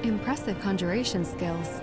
Impressive conjuration skills.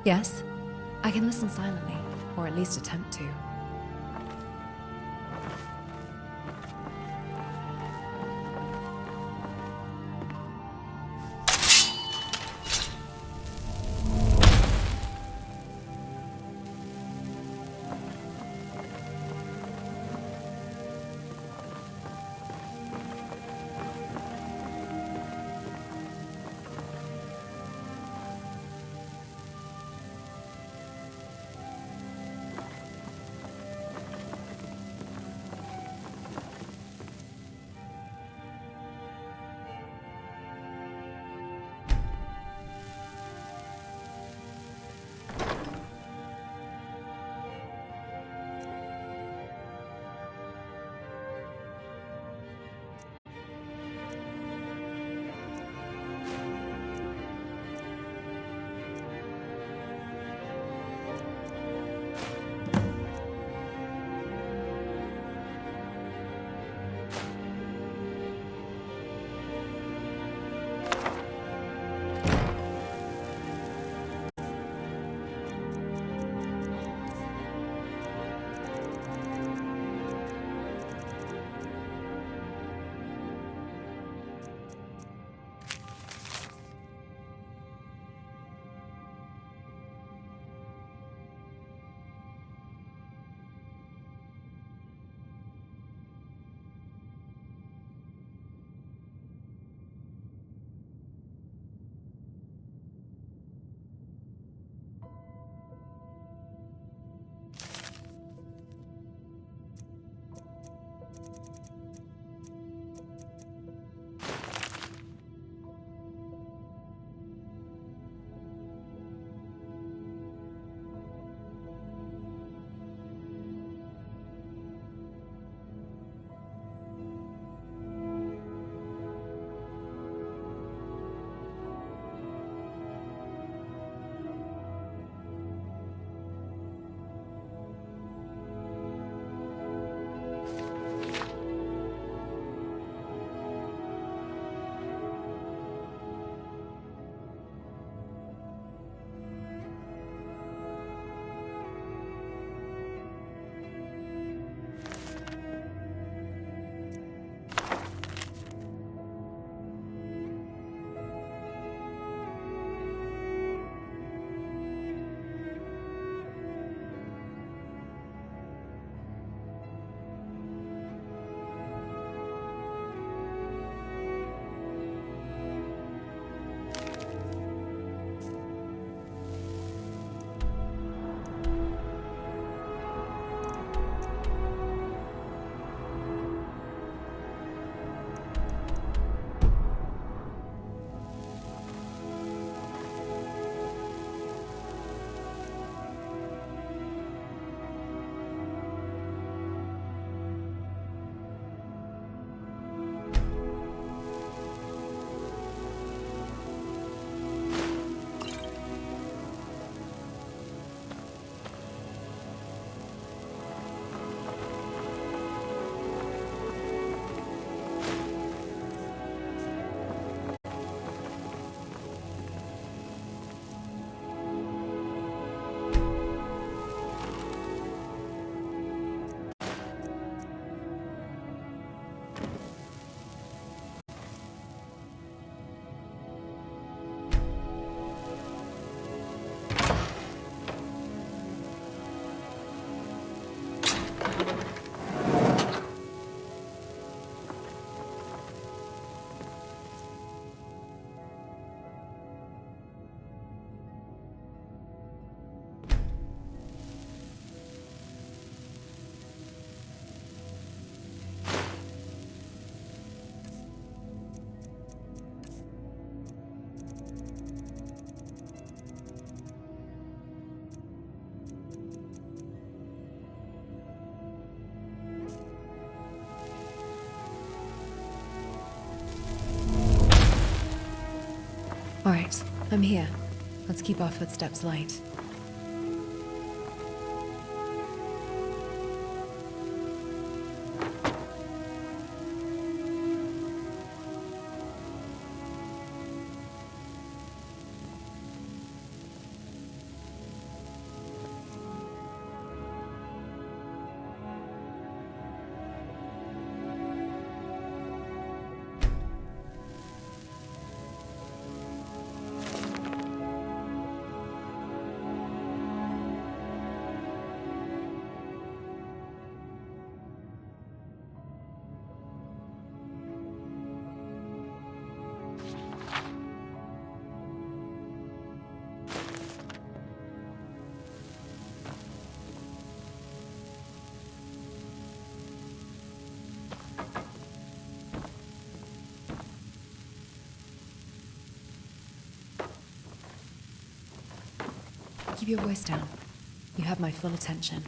Yes, I can listen silently, or at least attempt to. I'm here. Let's keep our footsteps light. Keep your voice down. You have my full attention.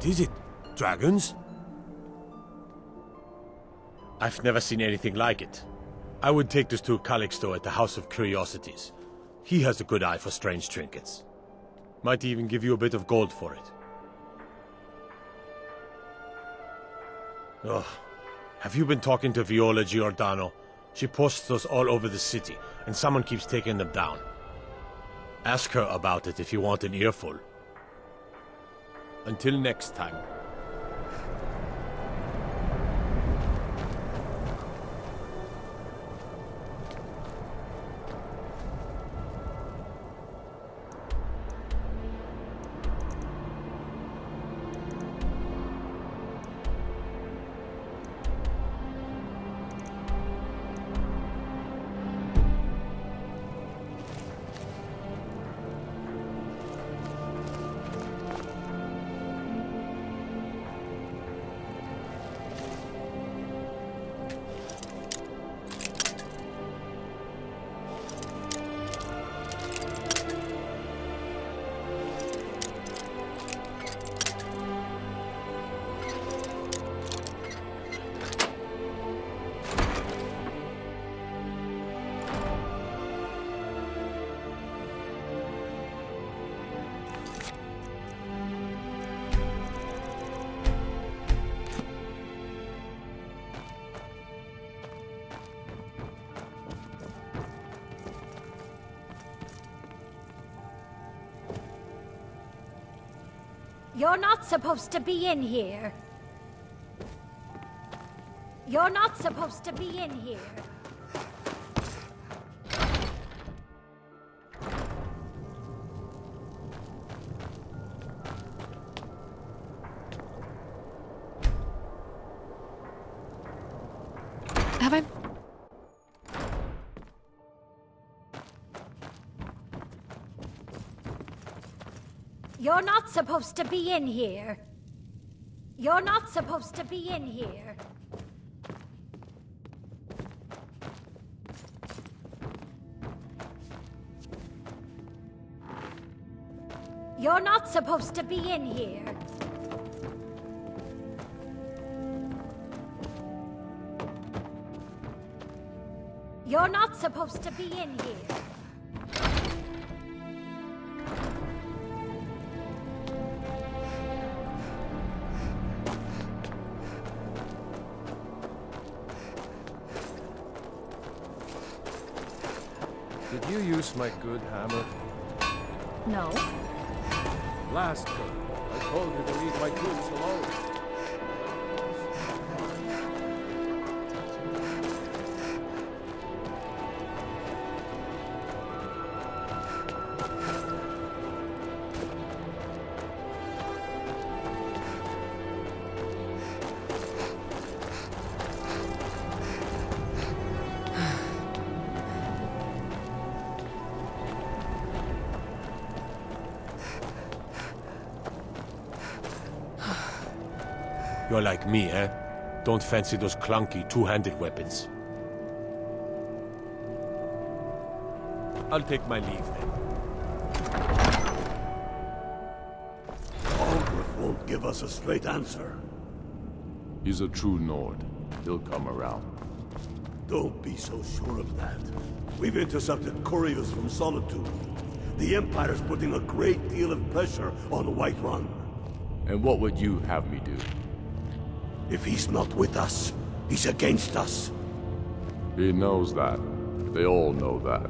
What is it? Dragons? I've never seen anything like it. I would take this to Calixto at the House of Curiosities. He has a good eye for strange trinkets. Might even give you a bit of gold for it. Ugh. Have you been talking to Viola Giordano? She posts those all over the city, and someone keeps taking them down. Ask her about it if you want an earful. Until next time. You're not supposed to be in here. You're not supposed to be in here. Have I? You're not supposed to be in here. You're not supposed to be in here. You're not supposed to be in here. You're not supposed to be in here. Did you use my good hammer? No. Last go. I told you to leave my goods alone. You're like me, eh? Don't fancy those clunky two-handed weapons. I'll take my leave then. Aldrich won't give us a straight answer. He's a true Nord. He'll come around. Don't be so sure of that. We've intercepted couriers from Solitude. The Empire's putting a great deal of pressure on Whiterun. And what would you have me do? If he's not with us, he's against us. He knows that. They all know that.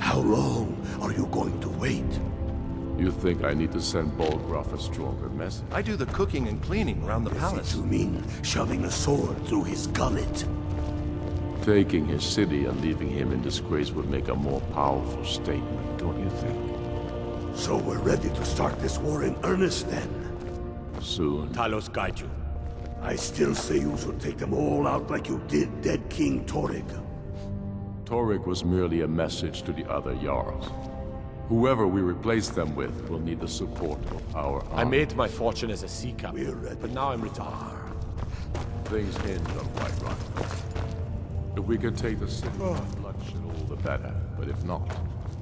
How long are you going to wait? You think I need to send Bolgraf a stronger message? I do the cooking and cleaning around the palace. You mean shoving a sword through his gullet? Taking his city and leaving him in disgrace would make a more powerful statement, don't you think? So we're ready to start this war in earnest then? Soon. Talos guide you. I still say you should take them all out like you did dead King Torrig. Torrig was merely a message to the other Jarls. Whoever we replace them with will need the support of our army. I made my fortune as a sea captain, We're ready. but now I'm retired. Things hinge on Whiterun. If we can take the city with bloodshed, all the better. But if not,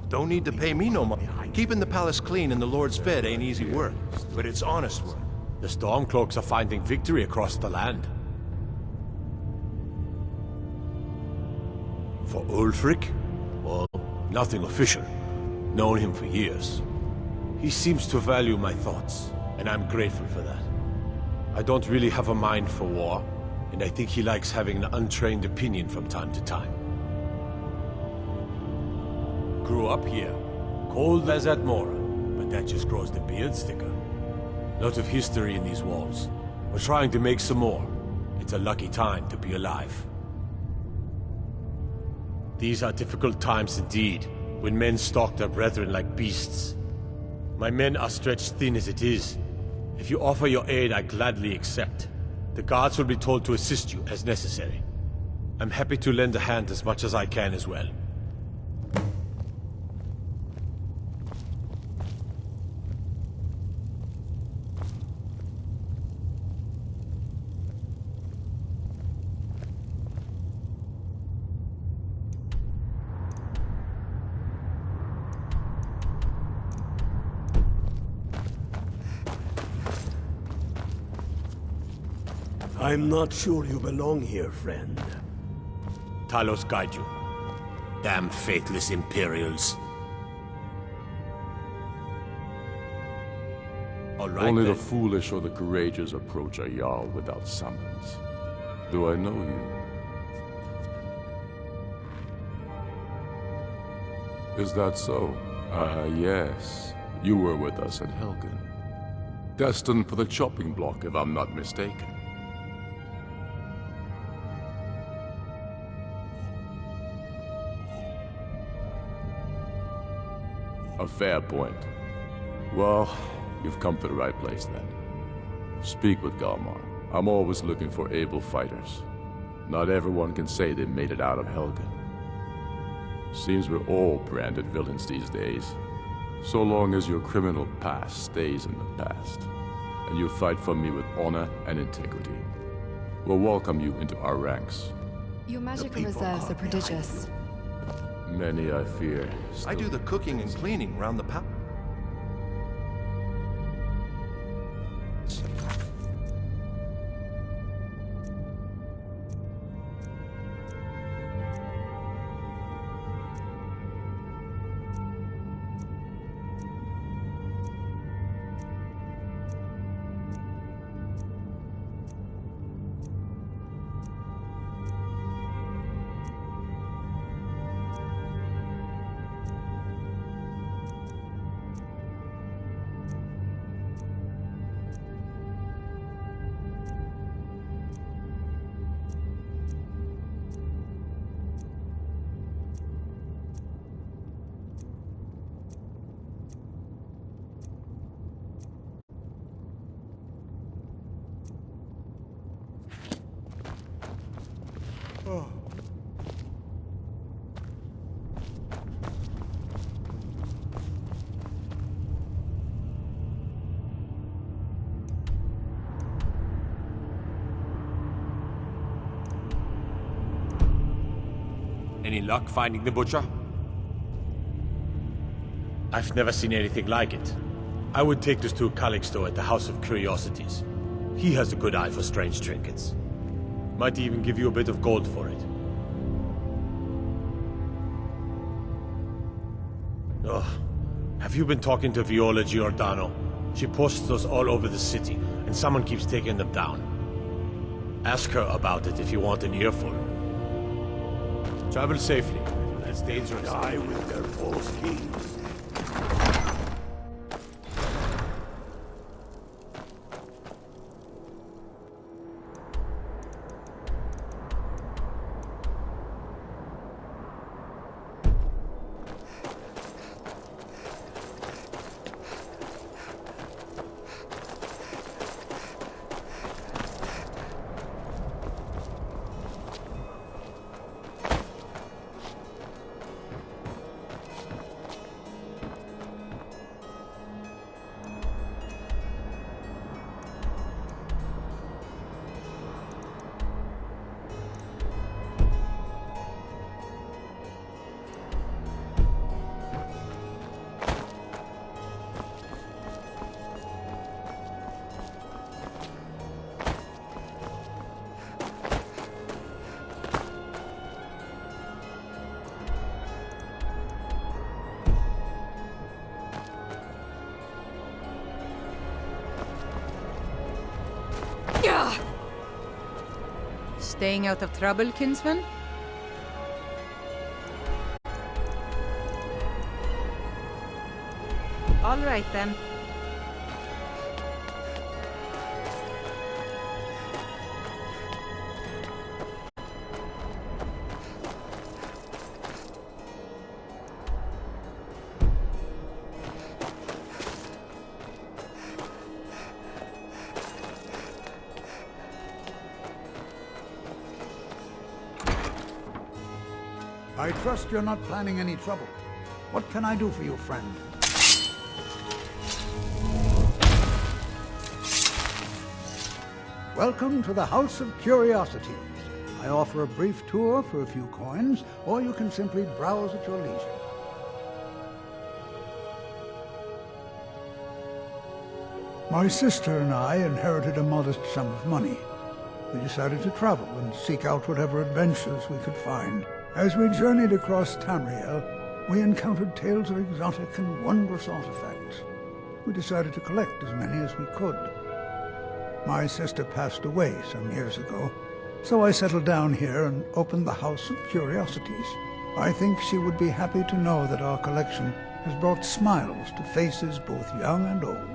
Don't need to pay me no money. Keeping the palace clean and the Lord's fed ain't easy work, but it's honest work. The Stormcloaks are finding victory across the land. For Ulfric? Well, nothing official. Known him for years. He seems to value my thoughts, and I'm grateful for that. I don't really have a mind for war, and I think he likes having an untrained opinion from time to time. Grew up here, cold as at Mora, but that just grows the beard thicker. Lot of history in these walls. We're trying to make some more. It's a lucky time to be alive. These are difficult times indeed, when men stalk their brethren like beasts. My men are stretched thin as it is. If you offer your aid, I gladly accept. The guards will be told to assist you as necessary. I'm happy to lend a hand as much as I can as well. I'm not sure you belong here, friend. Talos guide you. Damn faithless Imperials. All right, only then. the foolish or the courageous approach a Jarl without summons. Do I know you? Is that so? Ah, yes. You were with us at Helgen. Destined for the chopping block, if I'm not mistaken. A fair point. Well, you've come to the right place then. Speak with Galmar. I'm always looking for able fighters. Not everyone can say they made it out of Helgen. Seems we're all branded villains these days. So long as your criminal past stays in the past, and you fight for me with honor and integrity, we'll welcome you into our ranks. Your magical reserves are prodigious. Many, I fear, I do the cooking and cleaning round the palace. Any luck finding the butcher? I've never seen anything like it. I would take this to Calixto at the House of Curiosities. He has a good eye for strange trinkets. Might even give you a bit of gold for it. Ugh. Have you been talking to Viola Giordano? She posts us all over the city, and someone keeps taking them down. Ask her about it if you want an earful. Travel safely. That's dangerous. Die with their false kings. Staying out of trouble, kinsman? All right, then. I trust you're not planning any trouble. What can I do for you, friend? Welcome to the House of Curiosities. I offer a brief tour for a few coins, or you can simply browse at your leisure. My sister and I inherited a modest sum of money. We decided to travel and seek out whatever adventures we could find. As we journeyed across Tamriel, we encountered tales of exotic and wondrous artifacts. We decided to collect as many as we could. My sister passed away some years ago, so I settled down here and opened the House of Curiosities. I think she would be happy to know that our collection has brought smiles to faces both young and old.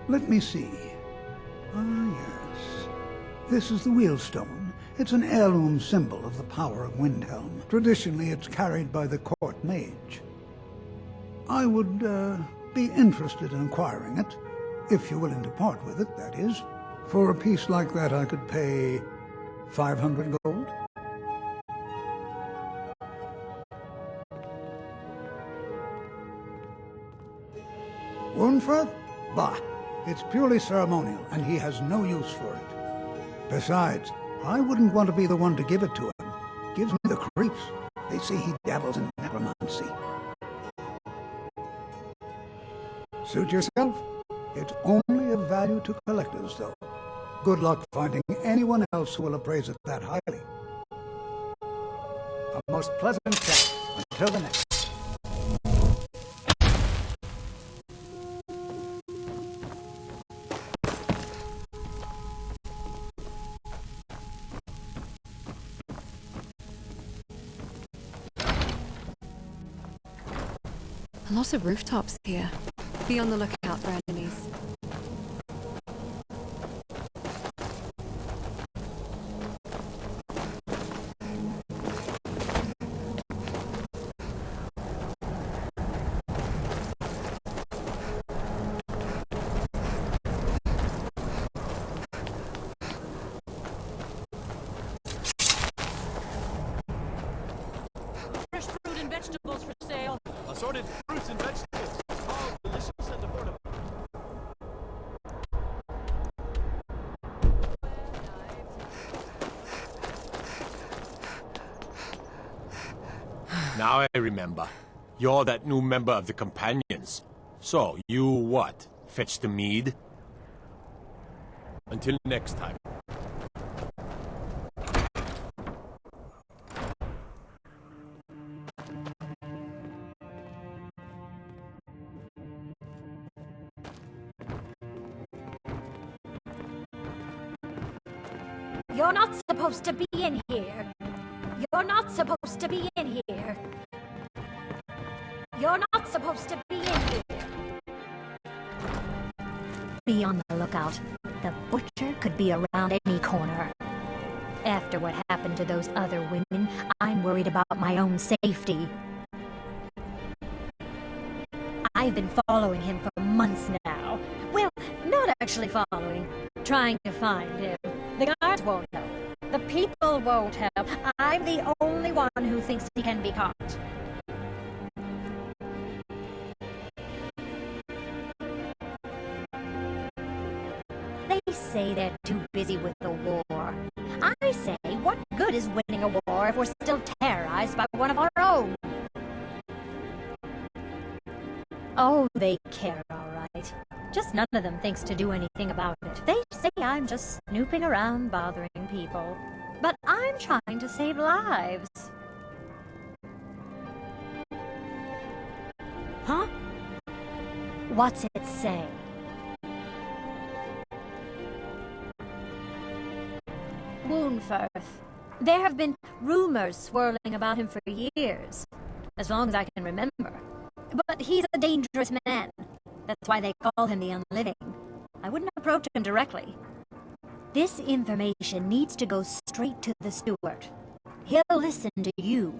Let me see. Ah, yes. This is the Wheelstone. It's an heirloom symbol of the power of Windhelm. Traditionally, it's carried by the court mage. I would, be interested in acquiring it. If you're willing to part with it, that is. For a piece like that, I could pay 500 gold. Wunferth? Bah! It's purely ceremonial, and he has no use for it. Besides, I wouldn't want to be the one to give it to him. Gives me the creeps. They say he dabbles in necromancy. Suit yourself? It's only of value to collectors, though. Good luck finding anyone else who will appraise it that highly. A most pleasant chat. Until the next. A lot of rooftops here. Be on the lookout for enemies. Fresh fruit and vegetables for sale. Assorted fruits and vegetables. All delicious and affordable. Now I remember. You're that new member of the Companions. So, you what? Fetch the mead? Until next time. You're not supposed to be in here. You're not supposed to be in here. You're not supposed to be in here. Be on the lookout. The butcher could be around any corner. After what happened to those other women, I'm worried about my own safety. I've been following him for months now. Well, not actually following. Trying to find him. The guards won't help. The people won't help. I'm the only one who thinks he can be caught. They say they're too busy with the war. I say, what good is winning a war if we're still terrorized by one of our own? Oh, they care, all right. Just none of them thinks to do anything about it. They say I'm just snooping around bothering people. But I'm trying to save lives. Huh? What's it say? Woundfirth. There have been rumors swirling about him for years. As long as I can remember. But he's a dangerous man. That's why they call him the Unliving. I wouldn't approach him directly. This information needs to go straight to the steward. He'll listen to you.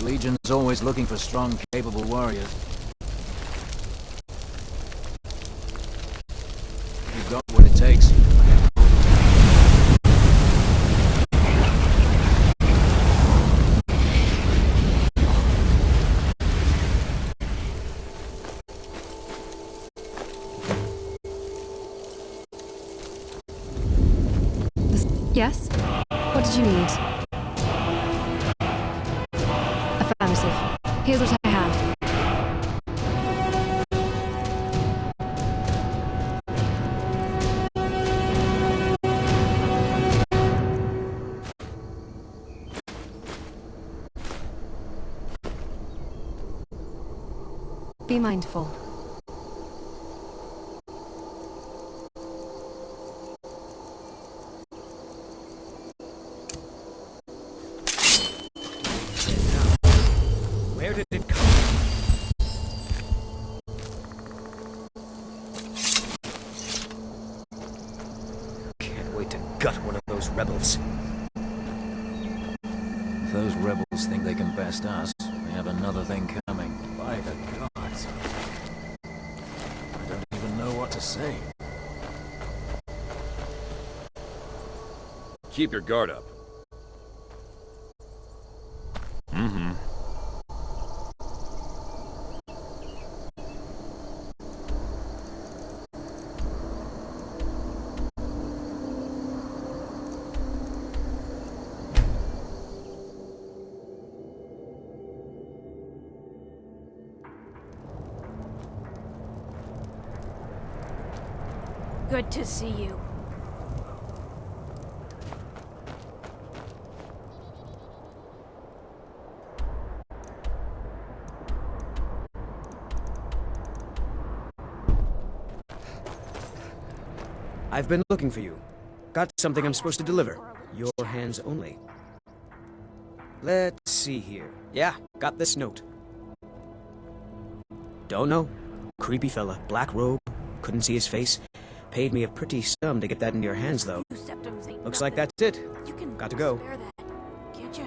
The Legion's always looking for strong, capable warriors. You've got what it takes. Yes? What did you need? Affirmative. Here's what I have. Be mindful. Where did it come from? Can't wait to gut one of those rebels. If those rebels think they can best us, we have another thing coming. By the gods. I don't even know what to say. Keep your guard up. Mm-hmm. Good to see you. I've been looking for you. Got something I'm supposed to deliver. Your hands only. Let's see here. Yeah, got this note. Don't know. Creepy fella, black robe, couldn't see his face. Paid me a pretty sum to get that into your hands, though. Looks like that's it. Got to go. Can't you?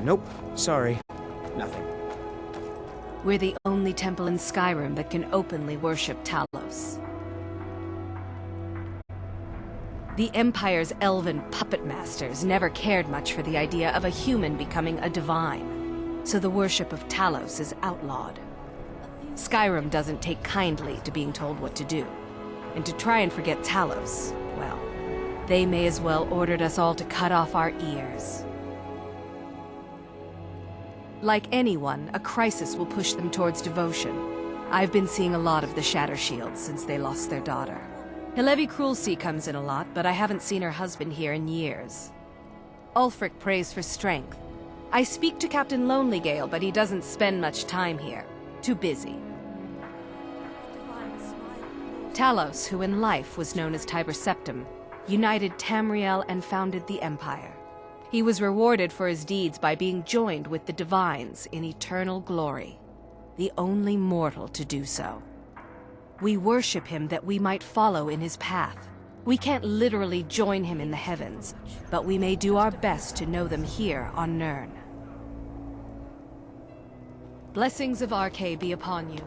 Nope, sorry. Nothing. We're the only temple in Skyrim that can openly worship Talos. The Empire's elven puppet masters never cared much for the idea of a human becoming a divine, so the worship of Talos is outlawed. Skyrim doesn't take kindly to being told what to do, and to try and forget Talos, well, they may as well ordered us all to cut off our ears. Like anyone, a crisis will push them towards devotion. I've been seeing a lot of the Shatter Shields since they lost their daughter. Hilevi Cruelty comes in a lot, but I haven't seen her husband here in years. Ulfric prays for strength. I speak to Captain Lonelygale, but he doesn't spend much time here. Too busy. Talos, who in life was known as Tiber Septim, united Tamriel and founded the Empire. He was rewarded for his deeds by being joined with the Divines in eternal glory, the only mortal to do so. We worship him that we might follow in his path. We can't literally join him in the heavens, but we may do our best to know them here on Nirn. Blessings of Arche be upon you.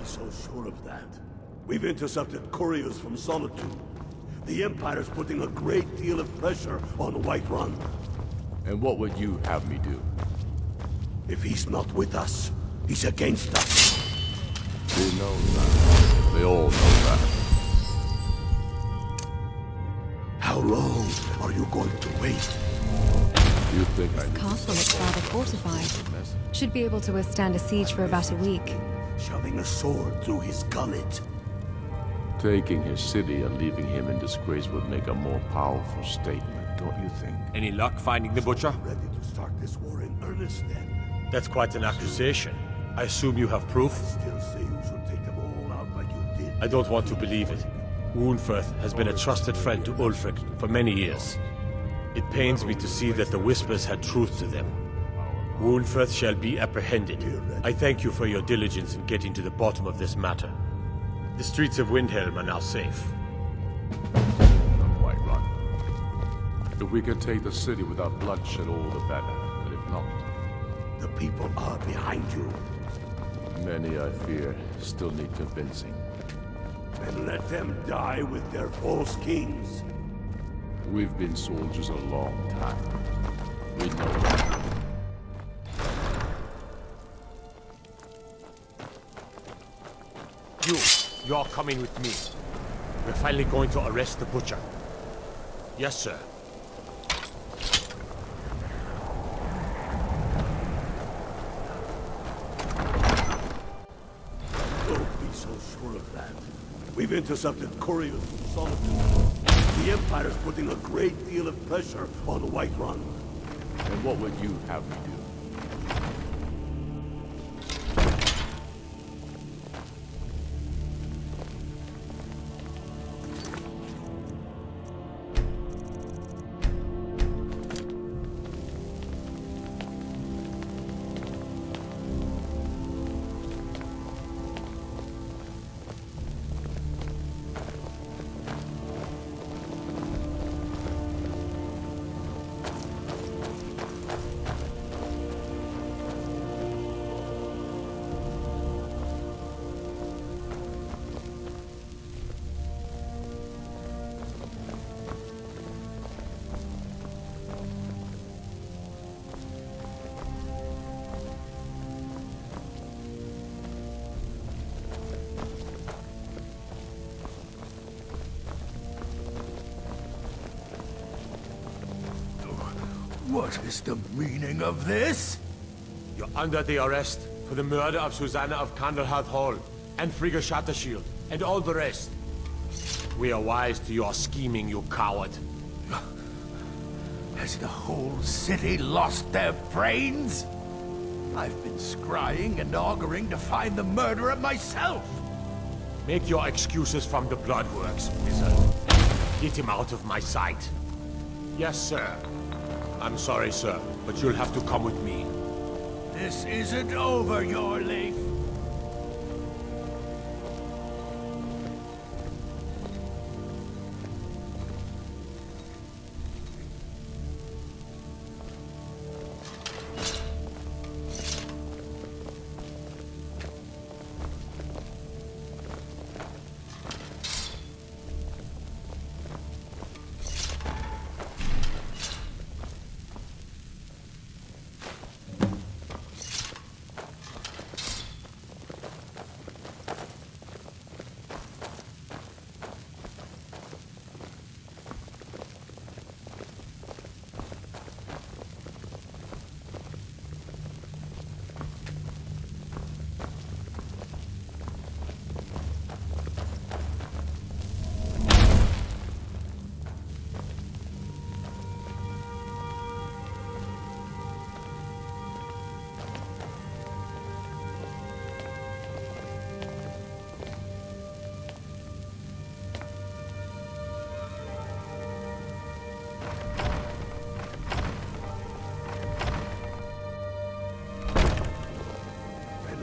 be so sure of that. We've intercepted couriers from Solitude. The Empire's putting a great deal of pressure on Whiterun. And what would you have me do? If he's not with us, he's against us. They know that. They all know that. How long are you going to wait? You think I This castle looks rather fortified. Should be able to withstand a siege for about a week. Shoving a sword through his gullet. Taking his city and leaving him in disgrace would make a more powerful statement, don't you think? Any luck finding the butcher? Ready to start this war in earnest then? That's quite an accusation. I assume you have proof? Still say you should take them all out like you did. I don't want to believe it. Woundfirth has been a trusted friend to Ulfric for many years. It pains me to see that the Whispers had truth to them. Woundfirth shall be apprehended. I thank you for your diligence in getting to the bottom of this matter. The streets of Windhelm are now safe. Quite right. If we can take the city without bloodshed, all the better. But if not, the people are behind you. Many, I fear, still need convincing. And let them die with their false kings. We've been soldiers a long time. We know that. You're coming with me. We're finally going to arrest the butcher. Yes, sir. Don't be so sure of that. We've intercepted couriers from Solitude. The Empire's putting a great deal of pressure on Whiterun. And what would you have me do? What is the meaning of this? You're under the arrest for the murder of Susanna of Candlehearth Hall, and Frigga Shattershield, and all the rest. We are wise to your scheming, you coward. Has the whole city lost their brains? I've been scrying and auguring to find the murderer myself. Make your excuses from the bloodworks, wizard. Get him out of my sight. Yes, sir. I'm sorry, sir, but you'll have to come with me. This isn't over, your leaf.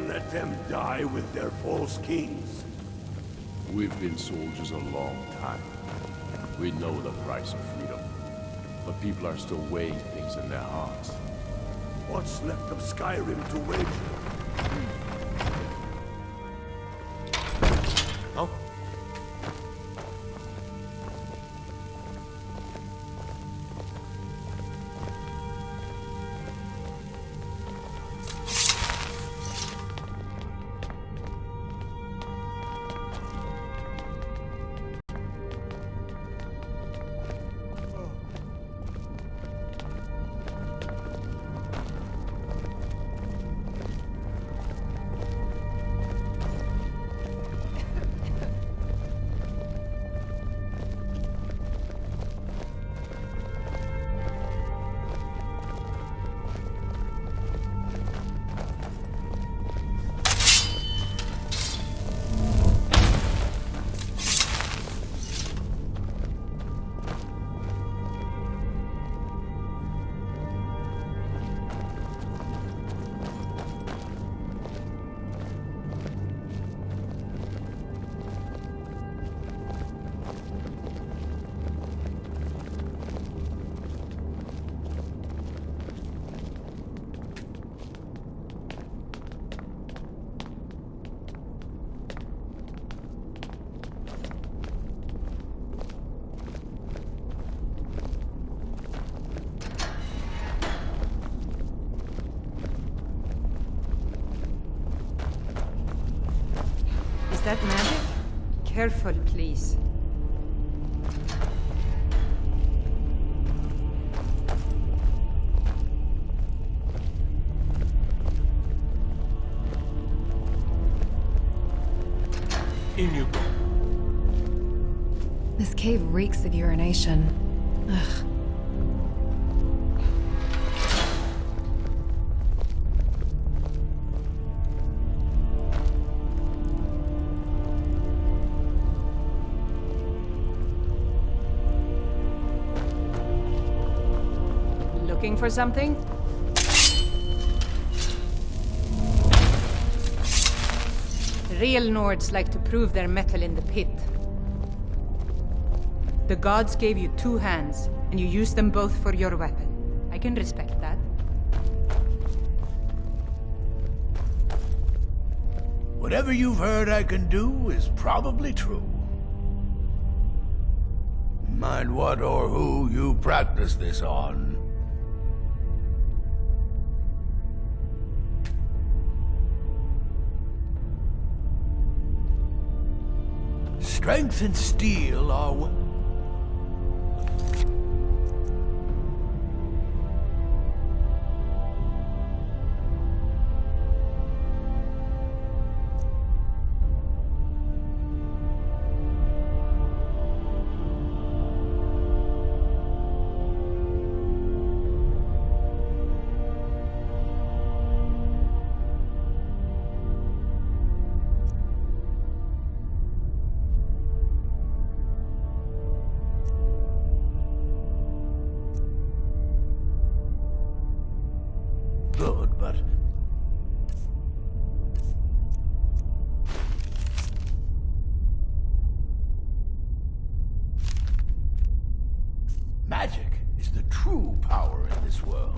Let them die with their false kings. We've been soldiers a long time. We know the price of freedom. But people are still weighing things in their hearts. What's left of Skyrim to wager? Huh? Is that magic? Careful, please. In you go. This cave reeks of urination. Ugh. Looking for something? Real Nords like to prove their mettle in the pit. The gods gave you 2 hands, and you used them both for your weapon. I can respect that. Whatever you've heard I can do is probably true. Mind what or who you practice this on. Strength and steel are... good, but... magic is the true power in this world.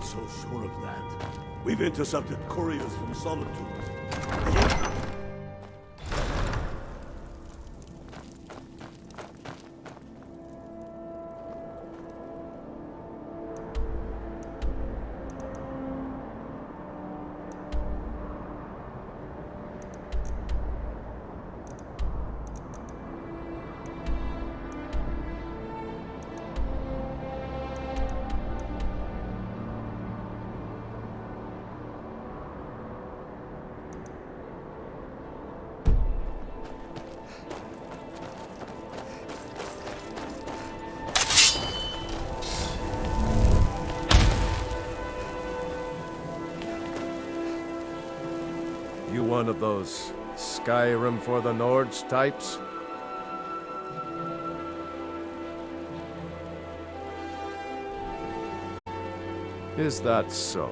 So sure of that. We've intercepted couriers from Solitude. You one of those Skyrim for the Nords types? Is that so?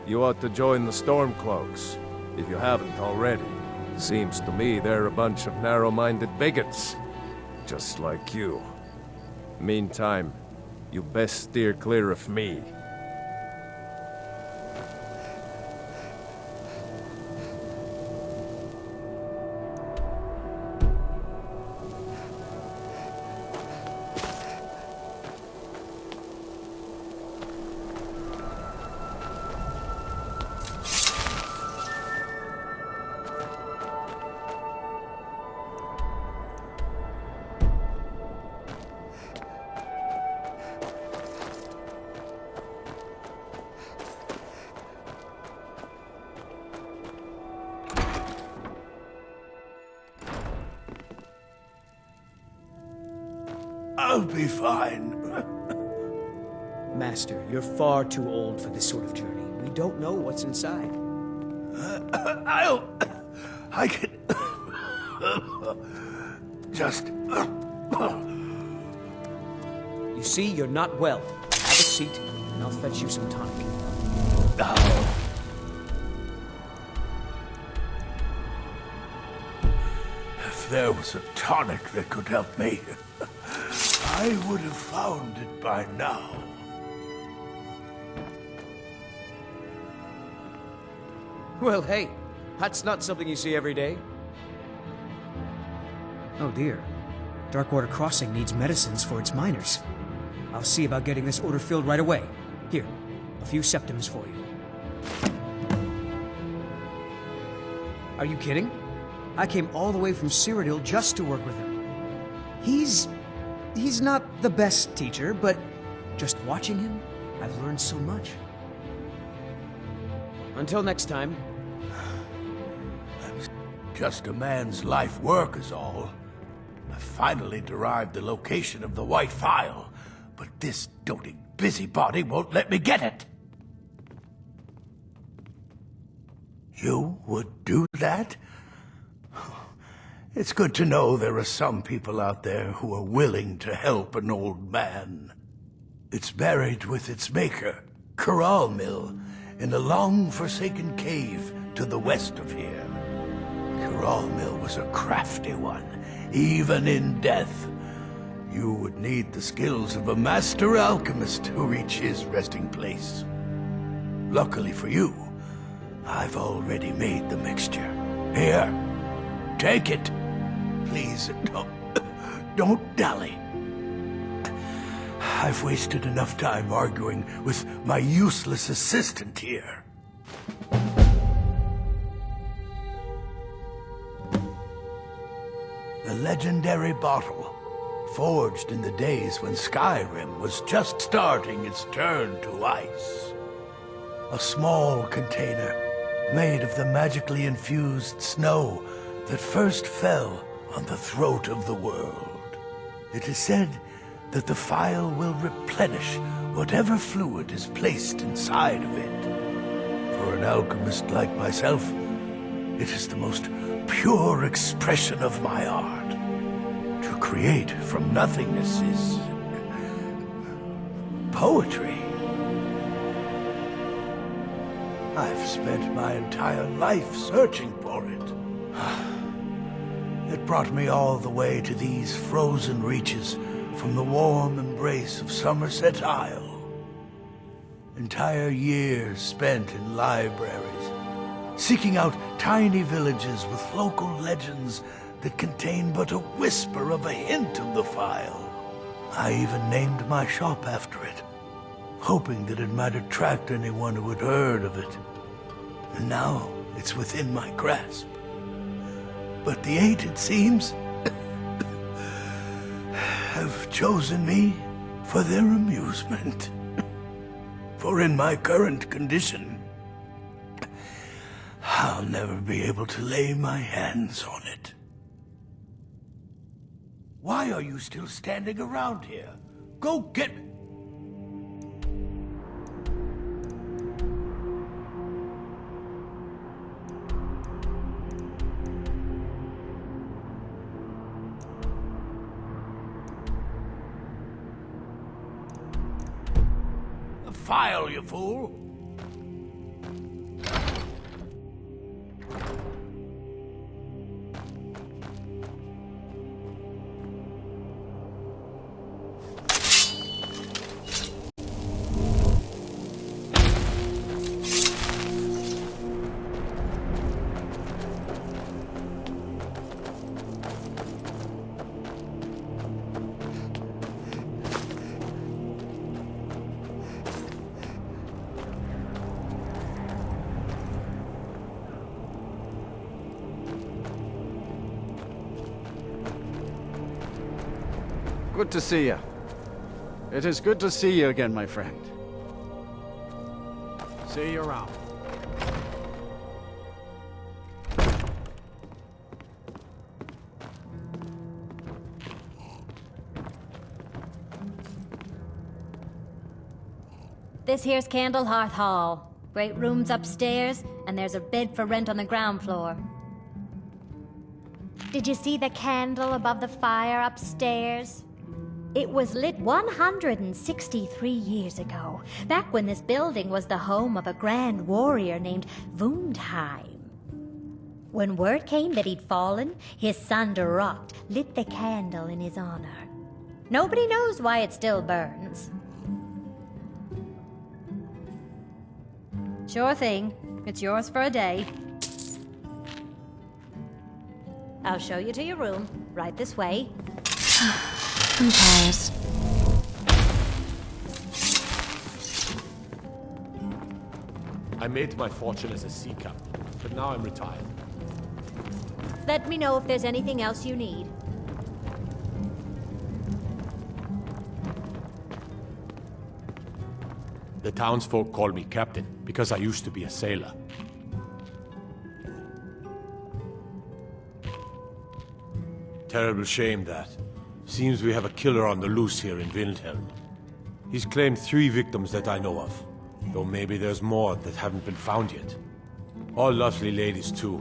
You ought to join the Stormcloaks, if you haven't already. Seems to me they're a bunch of narrow-minded bigots, just like you. Meantime, you best steer clear of me. I'll be fine. Master, you're far too old for this sort of journey. We don't know what's inside. I can... just... You see, you're not well. Have a seat, and I'll fetch you some tonic. If there was a tonic that could help me, I would have found it by now. Well, hey, that's not something you see every day. Oh dear. Darkwater Crossing needs medicines for its miners. I'll see about getting this order filled right away. Here, a few septums for you. Are you kidding? I came all the way from Cyrodiil just to work with him. He's not the best teacher, but just watching him, I've learned so much. Until next time. Just a man's life work is all. I finally derived the location of the White Phial, but this doting busybody won't let me get it. You would do that? It's good to know there are some people out there who are willing to help an old man. It's buried with its maker, Corral Mill, in a long-forsaken cave to the west of here. Corral Mill was a crafty one, even in death. You would need the skills of a master alchemist to reach his resting place. Luckily for you, I've already made the mixture. Here, take it. Please, don't dally. I've wasted enough time arguing with my useless assistant here. The legendary bottle, forged in the days when Skyrim was just starting its turn to ice. A small container made of the magically infused snow that first fell on the throat of the world. It is said that the phial will replenish whatever fluid is placed inside of it. For an alchemist like myself, it is the most pure expression of my art. To create from nothingness is poetry. I've spent my entire life searching for it. It brought me all the way to these frozen reaches from the warm embrace of Somerset Isle. Entire years spent in libraries, seeking out tiny villages with local legends that contain but a whisper of a hint of the phial. I even named my shop after it, hoping that it might attract anyone who had heard of it. And now it's within my grasp. But the Eight, it seems, have chosen me for their amusement. For in my current condition, I'll never be able to lay my hands on it. Why are you still standing around here? Go get... file, you fool! Good to see you. It is good to see you again, my friend. See you around. This here's Candlehearth Hall. Great rooms upstairs, and there's a bed for rent on the ground floor. Did you see the candle above the fire upstairs? It was lit 163 years ago, back when this building was the home of a grand warrior named Wundheim. When word came that he'd fallen, his son Durot lit the candle in his honor. Nobody knows why it still burns. Sure thing. It's yours for a day. I'll show you to your room. Right this way. I'm tired. I made my fortune as a sea captain, but now I'm retired. Let me know if there's anything else you need. The townsfolk call me captain because I used to be a sailor. Terrible shame that. Seems we have a killer on the loose here in Windhelm. He's claimed 3 victims that I know of, though maybe there's more that haven't been found yet. All lovely ladies too.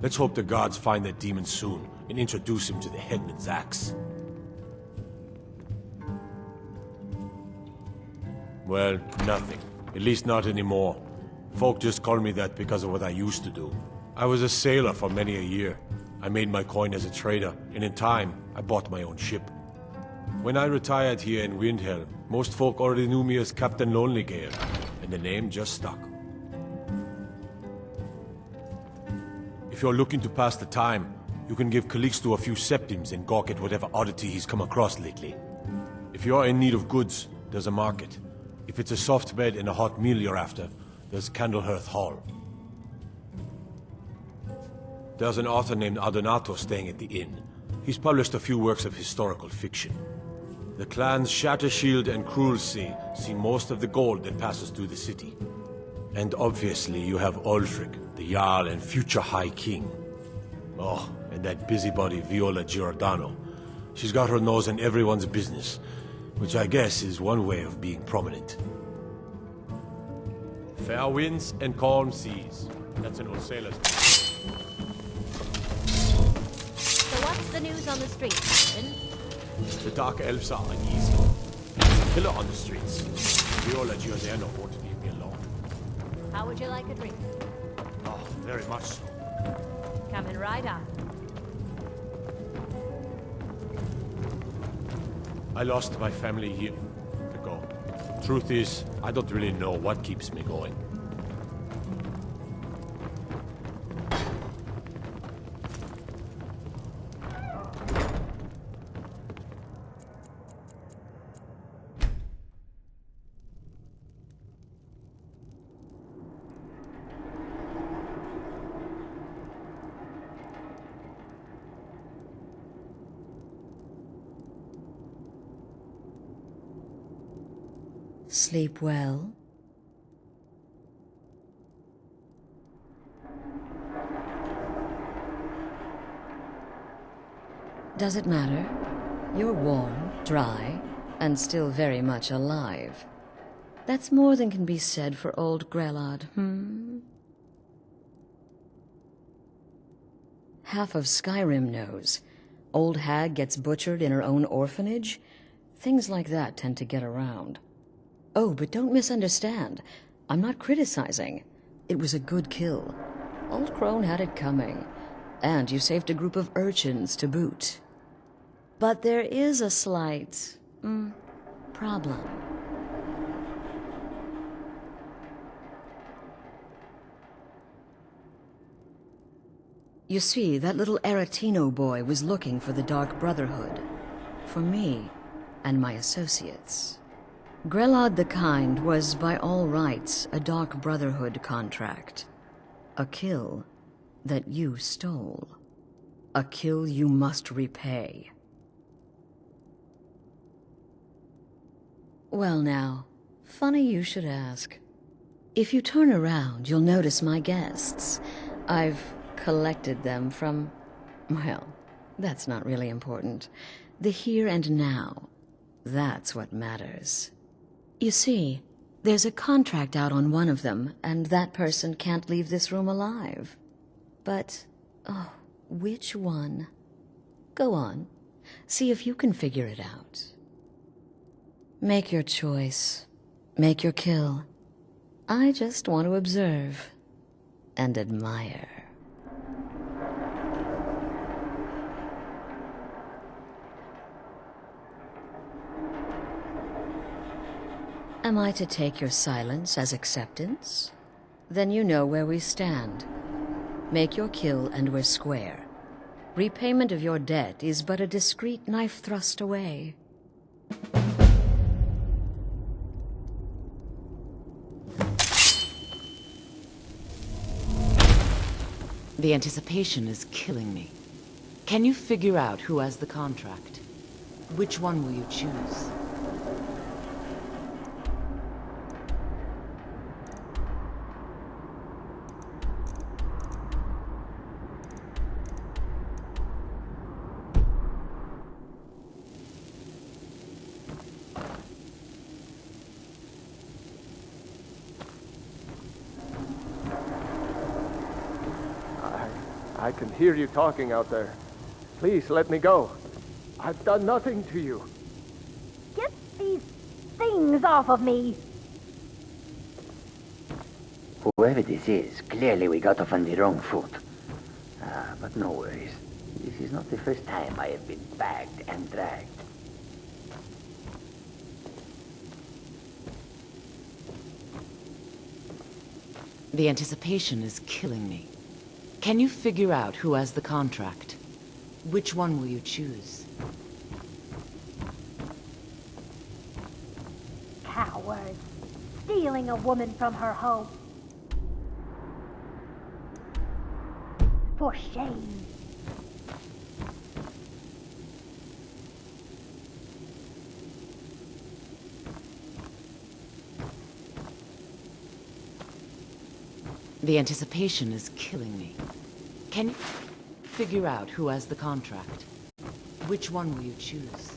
Let's hope the gods find that demon soon and introduce him to the headman's axe. Well, nothing. At least not anymore. Folk just call me that because of what I used to do. I was a sailor for many a year. I made my coin as a trader, and in time, I bought my own ship. When I retired here in Windhelm, most folk already knew me as Captain Lonelygale, and the name just stuck. If you're looking to pass the time, you can give Calixto a few septims and gawk at whatever oddity he's come across lately. If you're in need of goods, there's a market. If it's a soft bed and a hot meal you're after, there's Candlehearth Hall. There's an author named Adonato staying at the inn. He's published a few works of historical fiction. The clans Shattershield and Cruelsea see most of the gold that passes through the city. And obviously you have Ulfric, the Jarl and future High King. Oh, and that busybody Viola Giordano. She's got her nose in everyone's business, which I guess is one way of being prominent. Fair winds and calm seas. That's an old sailor's. So what's the news on the street, Captain? The Dark Elves are uneasy. There's a killer on the streets. Viola Giordano won't leave me alone. How would you like a drink? Oh, very much so. Coming right up. I lost my family here ago. Truth is, I don't really know what keeps me going. Sleep well? Does it matter? You're warm, dry, and still very much alive. That's more than can be said for old Grelod, Half of Skyrim knows. Old hag gets butchered in her own orphanage. Things like that tend to get around. Oh, but don't misunderstand. I'm not criticizing. It was a good kill. Old Crone had it coming. And you saved a group of urchins to boot. But there is a slight... problem. You see, that little Aretino boy was looking for the Dark Brotherhood. For me and my associates. Grelod the Kind was, by all rights, a Dark Brotherhood contract. A kill that you stole. A kill you must repay. Well now, funny you should ask. If you turn around, you'll notice my guests. I've collected them from... well, that's not really important. The here and now. That's what matters. You see, there's a contract out on one of them, and that person can't leave this room alive. But, oh, which one? Go on. See if you can figure it out. Make your choice. Make your kill. I just want to observe and admire. Am I to take your silence as acceptance? Then you know where we stand. Make your kill and we're square. Repayment of your debt is but a discreet knife thrust away. The anticipation is killing me. Can you figure out who has the contract? Which one will you choose? I can hear you talking out there. Please, let me go. I've done nothing to you. Get these things off of me! Whoever this is, clearly we got off on the wrong foot. But no worries. This is not the first time I have been bagged and dragged. The anticipation is killing me. Can you figure out who has the contract? Which one will you choose? Cowards! Stealing a woman from her home. For shame. The anticipation is killing me. Can you figure out who has the contract? Which one will you choose?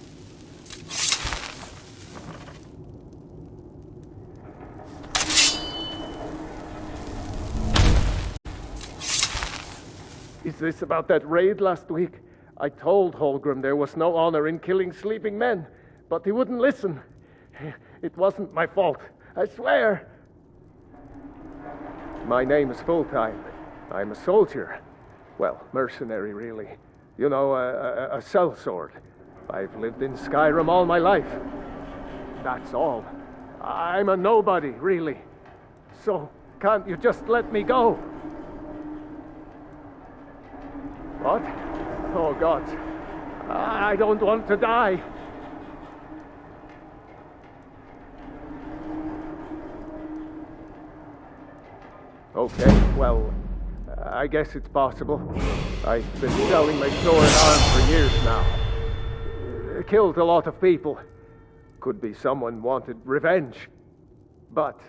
Is this about that raid last week? I told Holgrim there was no honor in killing sleeping men, but he wouldn't listen. It wasn't my fault, I swear. My name is Full-Time. I'm a soldier. Well, mercenary, really. You know, a sellsword. I've lived in Skyrim all my life. That's all. I'm a nobody, really. So, can't you just let me go? What? Oh, God. I don't want to die. Okay, well, I guess it's possible. I've been selling my sword and arm for years now. Killed a lot of people. Could be someone wanted revenge. But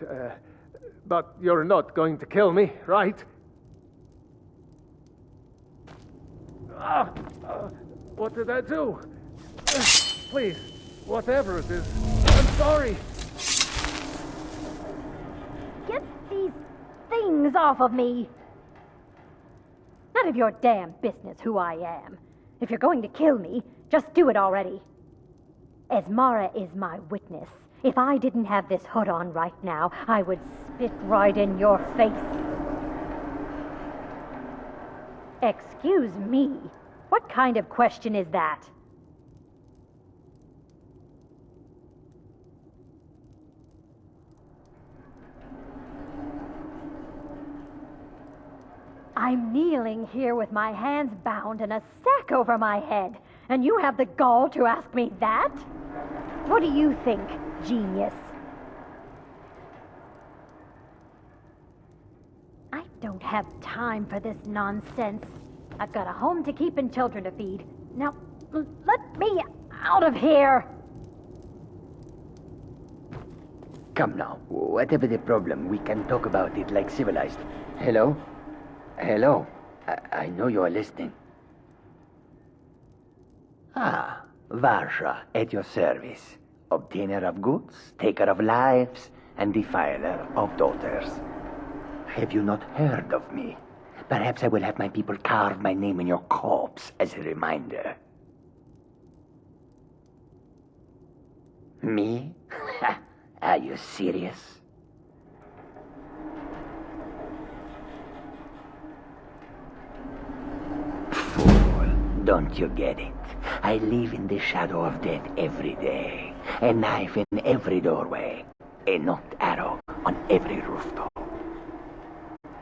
you're not going to kill me, right? What did I do? Please, whatever it is, I'm sorry. Get these things off of me! None of your damn business who I am. If you're going to kill me, just do it already. Esmara is my witness, If I didn't have this hood on right now, I would spit right in your face. Excuse me? What kind of question is that? I'm kneeling here with my hands bound and a sack over my head, and you have the gall to ask me that? What do you think, genius? I don't have time for this nonsense. I've got a home to keep and children to feed. Now, let me out of here! Come now, whatever the problem, we can talk about it like civilized. Hello? Hello? I know you are listening. Ah, Varsha, at your service. Obtainer of goods, taker of lives, and defiler of daughters. Have you not heard of me? Perhaps I will have my people carve my name in your corpse as a reminder. Me? Are you serious? Fool, don't you get it? I live in the shadow of death every day. A knife in every doorway. A knocked arrow on every rooftop.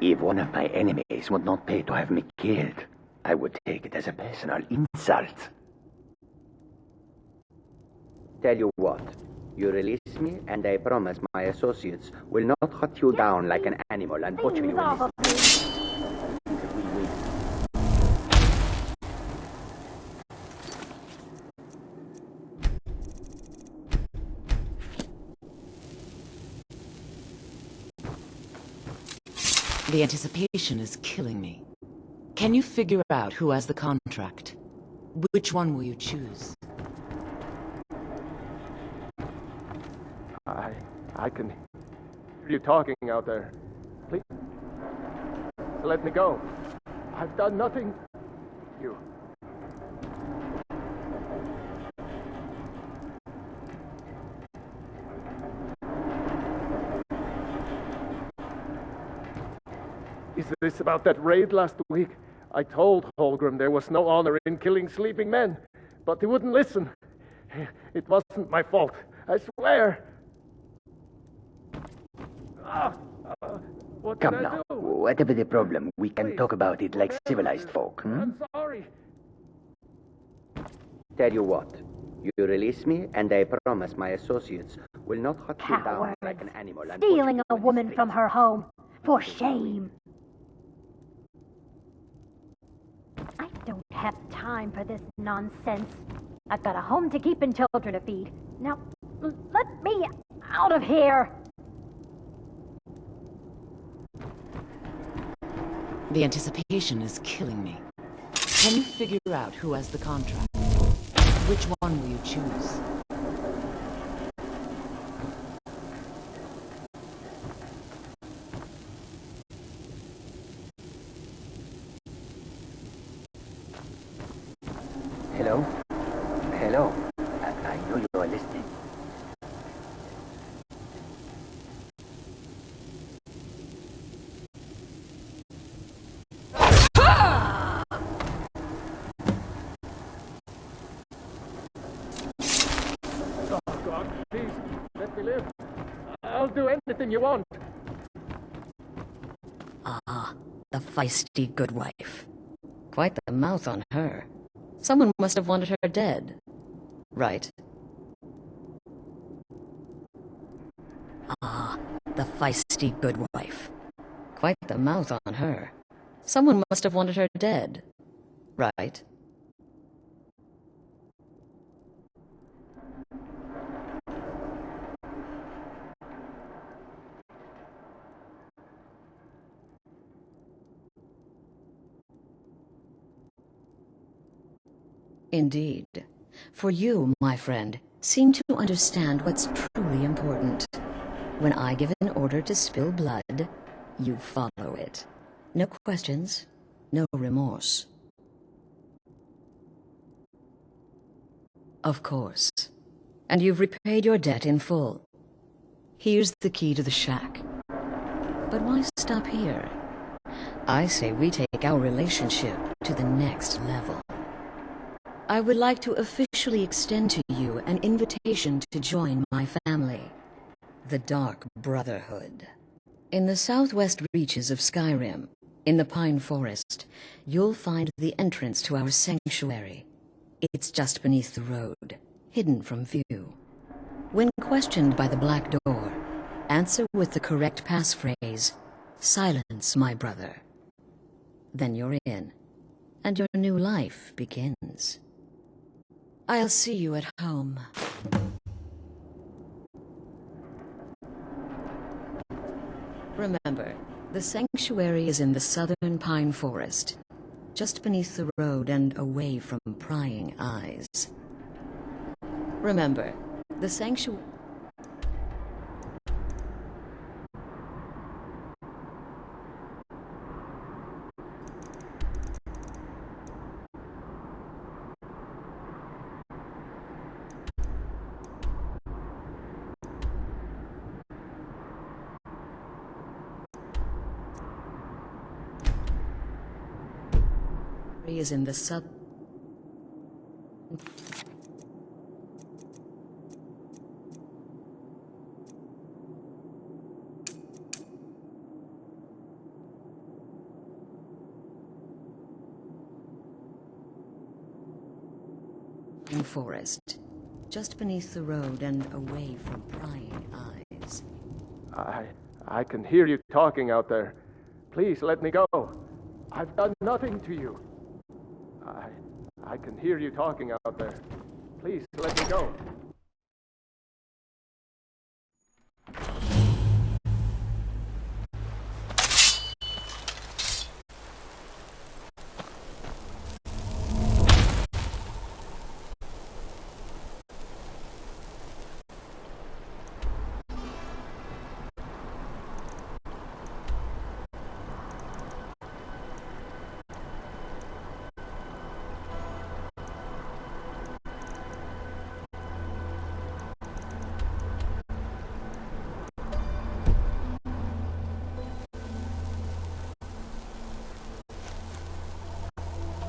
If one of my enemies would not pay to have me killed, I would take it as a personal insult. Tell you what, you release me and I promise my associates will not hunt you down like an animal and butcher you in this. The anticipation is killing me. Can you figure out who has the contract? Which one will you choose? I can hear you talking out there. Please, let me go. I've done nothing. You. Is this about that raid last week? I told Holgrim there was no honor in killing sleeping men, but he wouldn't listen. It wasn't my fault, I swear. What Come did I now, do? whatever the problem, we can talk about it like civilized folk. I'm sorry. Tell you what, you release me and I promise my associates will not hunt you down like an animal. And Stealing a woman from her home. For shame. I don't have time for this nonsense. I've got a home to keep and children to feed. Now, let me out of here! The anticipation is killing me. Can you figure out who has the contract? Which one will you choose? Hello? Hello? I know you are listening. Oh, God, please, let me live. I'll do anything you want. Ah, the feisty good wife. Quite the mouth on her. Someone must have wanted her dead. Right. Ah, the feisty good wife. Quite the mouth on her. Someone must have wanted her dead. Right. Indeed. For you, my friend, seem to understand what's truly important. When I give an order to spill blood, you follow it. No questions, no remorse. Of course. And you've repaid your debt in full. Here's the key to the shack. But why stop here? I say we take our relationship to the next level. I would like to officially extend to you an invitation to join my family, the Dark Brotherhood. In the southwest reaches of Skyrim, in the Pine Forest, you'll find the entrance to our sanctuary. It's just beneath the road, hidden from view. When questioned by the Black Door, answer with the correct passphrase, "Silence, my brother." Then you're in, and your new life begins. I'll see you at home. Remember, the sanctuary is in the southern Pine Forest, just beneath the road and away from prying eyes. Remember, the sanctuary... is in the south... forest, just beneath the road and away from prying eyes. I can hear you talking out there. Please let me go. I've done nothing to you. I can hear you talking out there. Please let me go.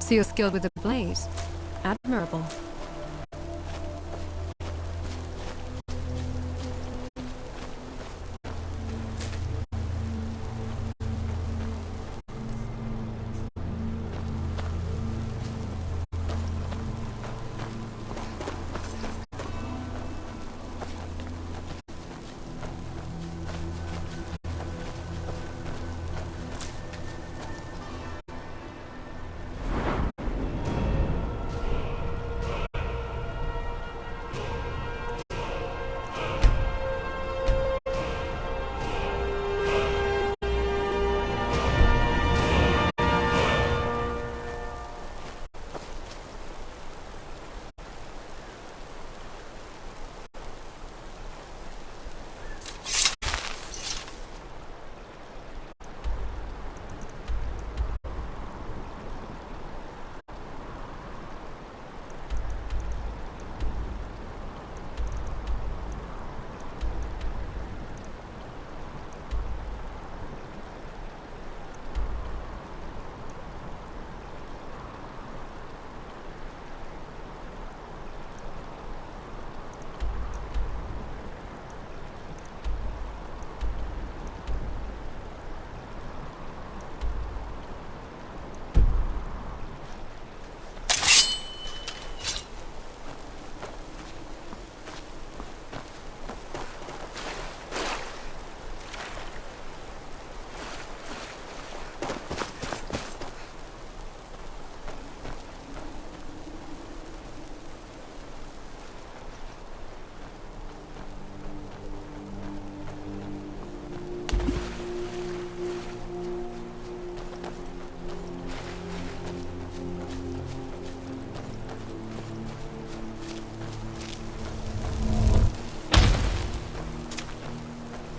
So you're skilled with the blade. Admirable.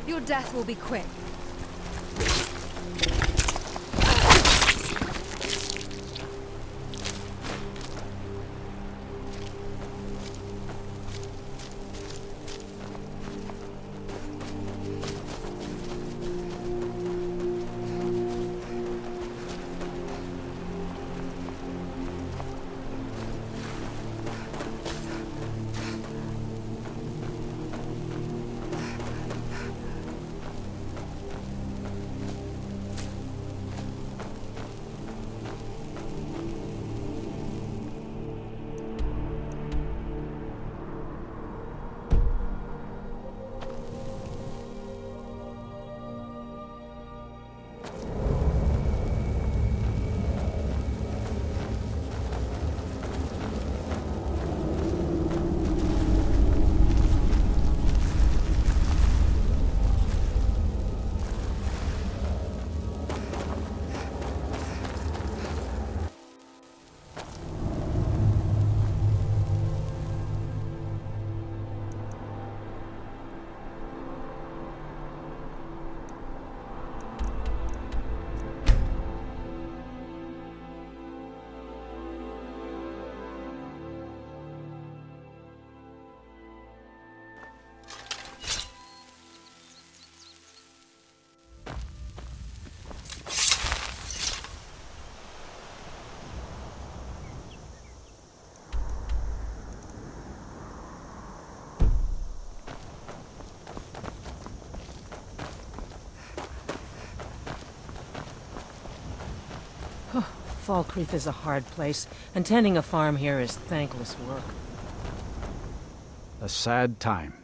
Your death will be quick. Falkreath is a hard place, and tending a farm here is thankless work. A sad time.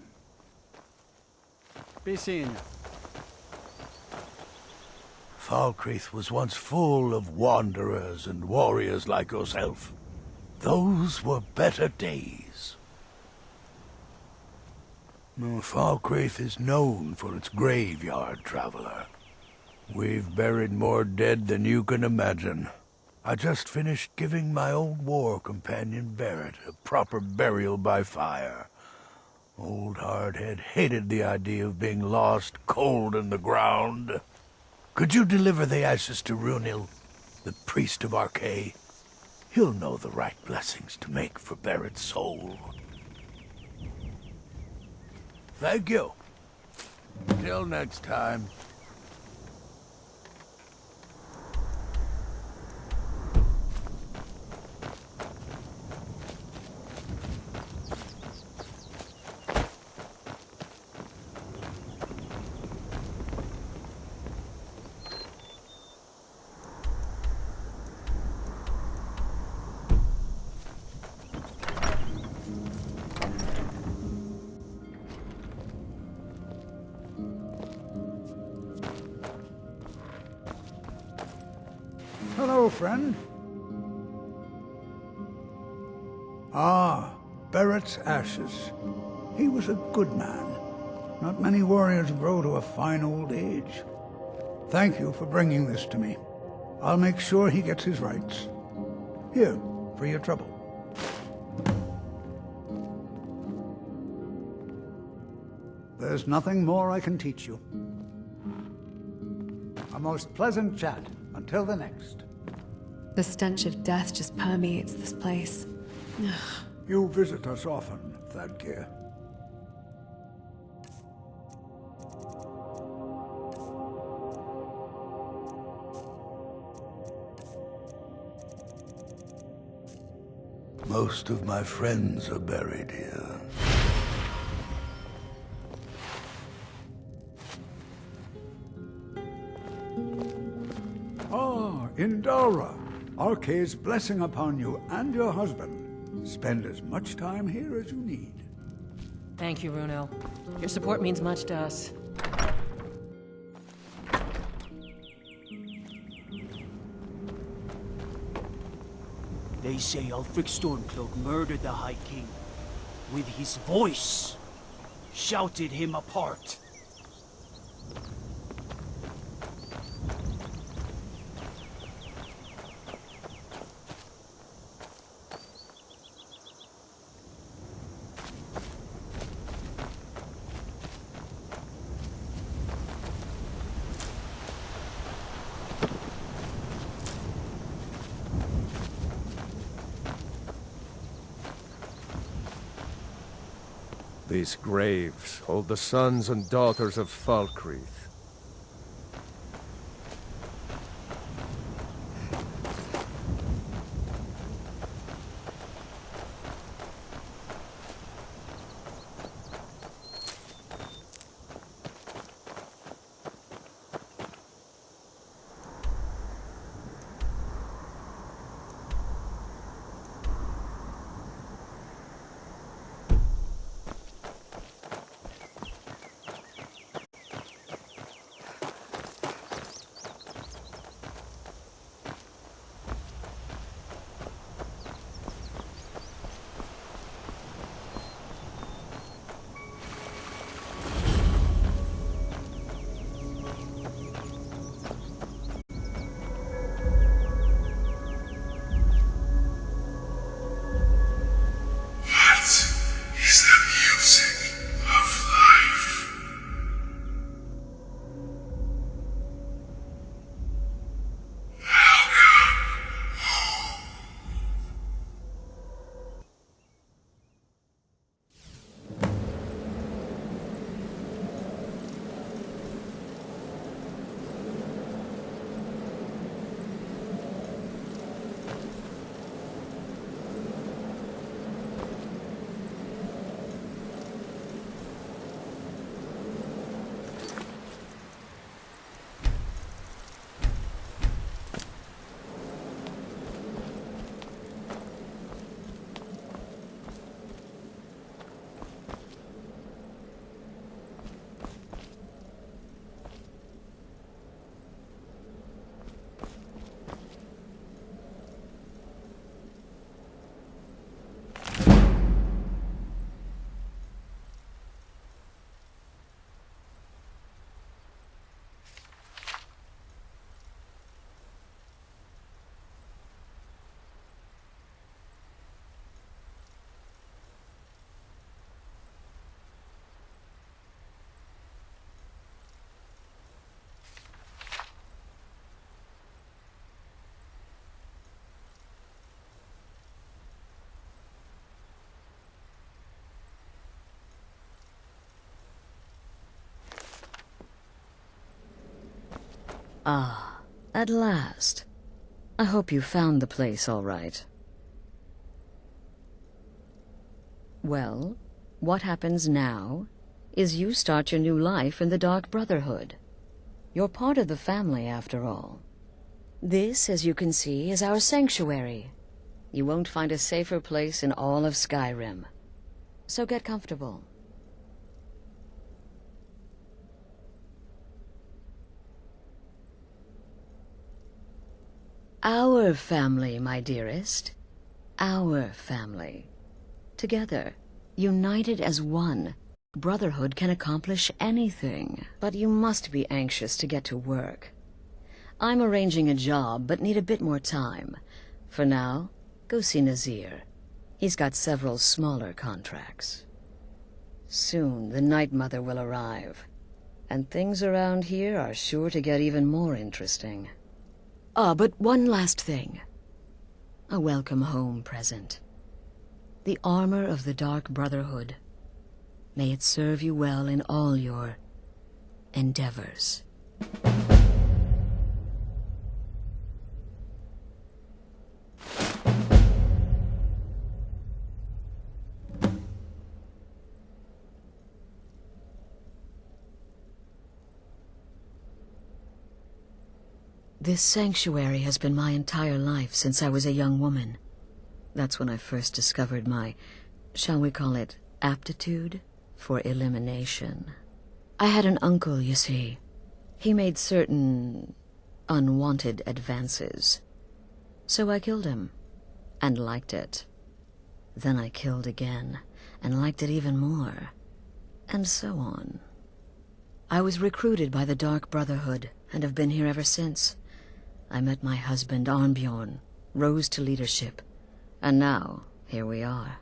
Be seeing you. Falkreath was once full of wanderers and warriors like yourself. Those were better days. Falkreath is known for its graveyard, traveler. We've buried more dead than you can imagine. I just finished giving my old war companion Barrett a proper burial by fire. Old Hardhead hated the idea of being lost cold in the ground. Could you deliver the ashes to Runil, the priest of Arkay? He'll know the right blessings to make for Barrett's soul. Thank you. Till next time. Hello, friend. Ah, Barrett's ashes. He was a good man. Not many warriors grow to a fine old age. Thank you for bringing this to me. I'll make sure he gets his rights. Here, for your trouble. There's nothing more I can teach you. A most pleasant chat. Until the next. The stench of death just permeates this place. You visit us often, Thadgeir. Most of my friends are buried here. Indara, Arkay's blessing upon you and your husband. Spend as much time here as you need. Thank you, Runil. Your support means much to us. They say Ulfric Stormcloak murdered the High King. With his voice. Shouted him apart. These graves hold the sons and daughters of Falkreath. Ah, at last. I hope you found the place all right. Well, what happens now is you start your new life in the Dark Brotherhood. You're part of the family, after all. This, as you can see, is our sanctuary. You won't find a safer place in all of Skyrim. So get comfortable. Our family, my dearest. Our family. Together, united as one, Brotherhood can accomplish anything. But you must be anxious to get to work. I'm arranging a job, but need a bit more time. For now, go see Nazir. He's got several smaller contracts. Soon, the Night Mother will arrive. And things around here are sure to get even more interesting. Ah, but one last thing. A welcome home present. The armor of the Dark Brotherhood. May it serve you well in all your endeavors. This sanctuary has been my entire life since I was a young woman. That's when I first discovered my, shall we call it, aptitude for elimination. I had an uncle, you see. He made certain unwanted advances. So I killed him, and liked it. Then I killed again, and liked it even more, and so on. I was recruited by the Dark Brotherhood, and have been here ever since. I met my husband, Arnbjorn, rose to leadership, and now, here we are.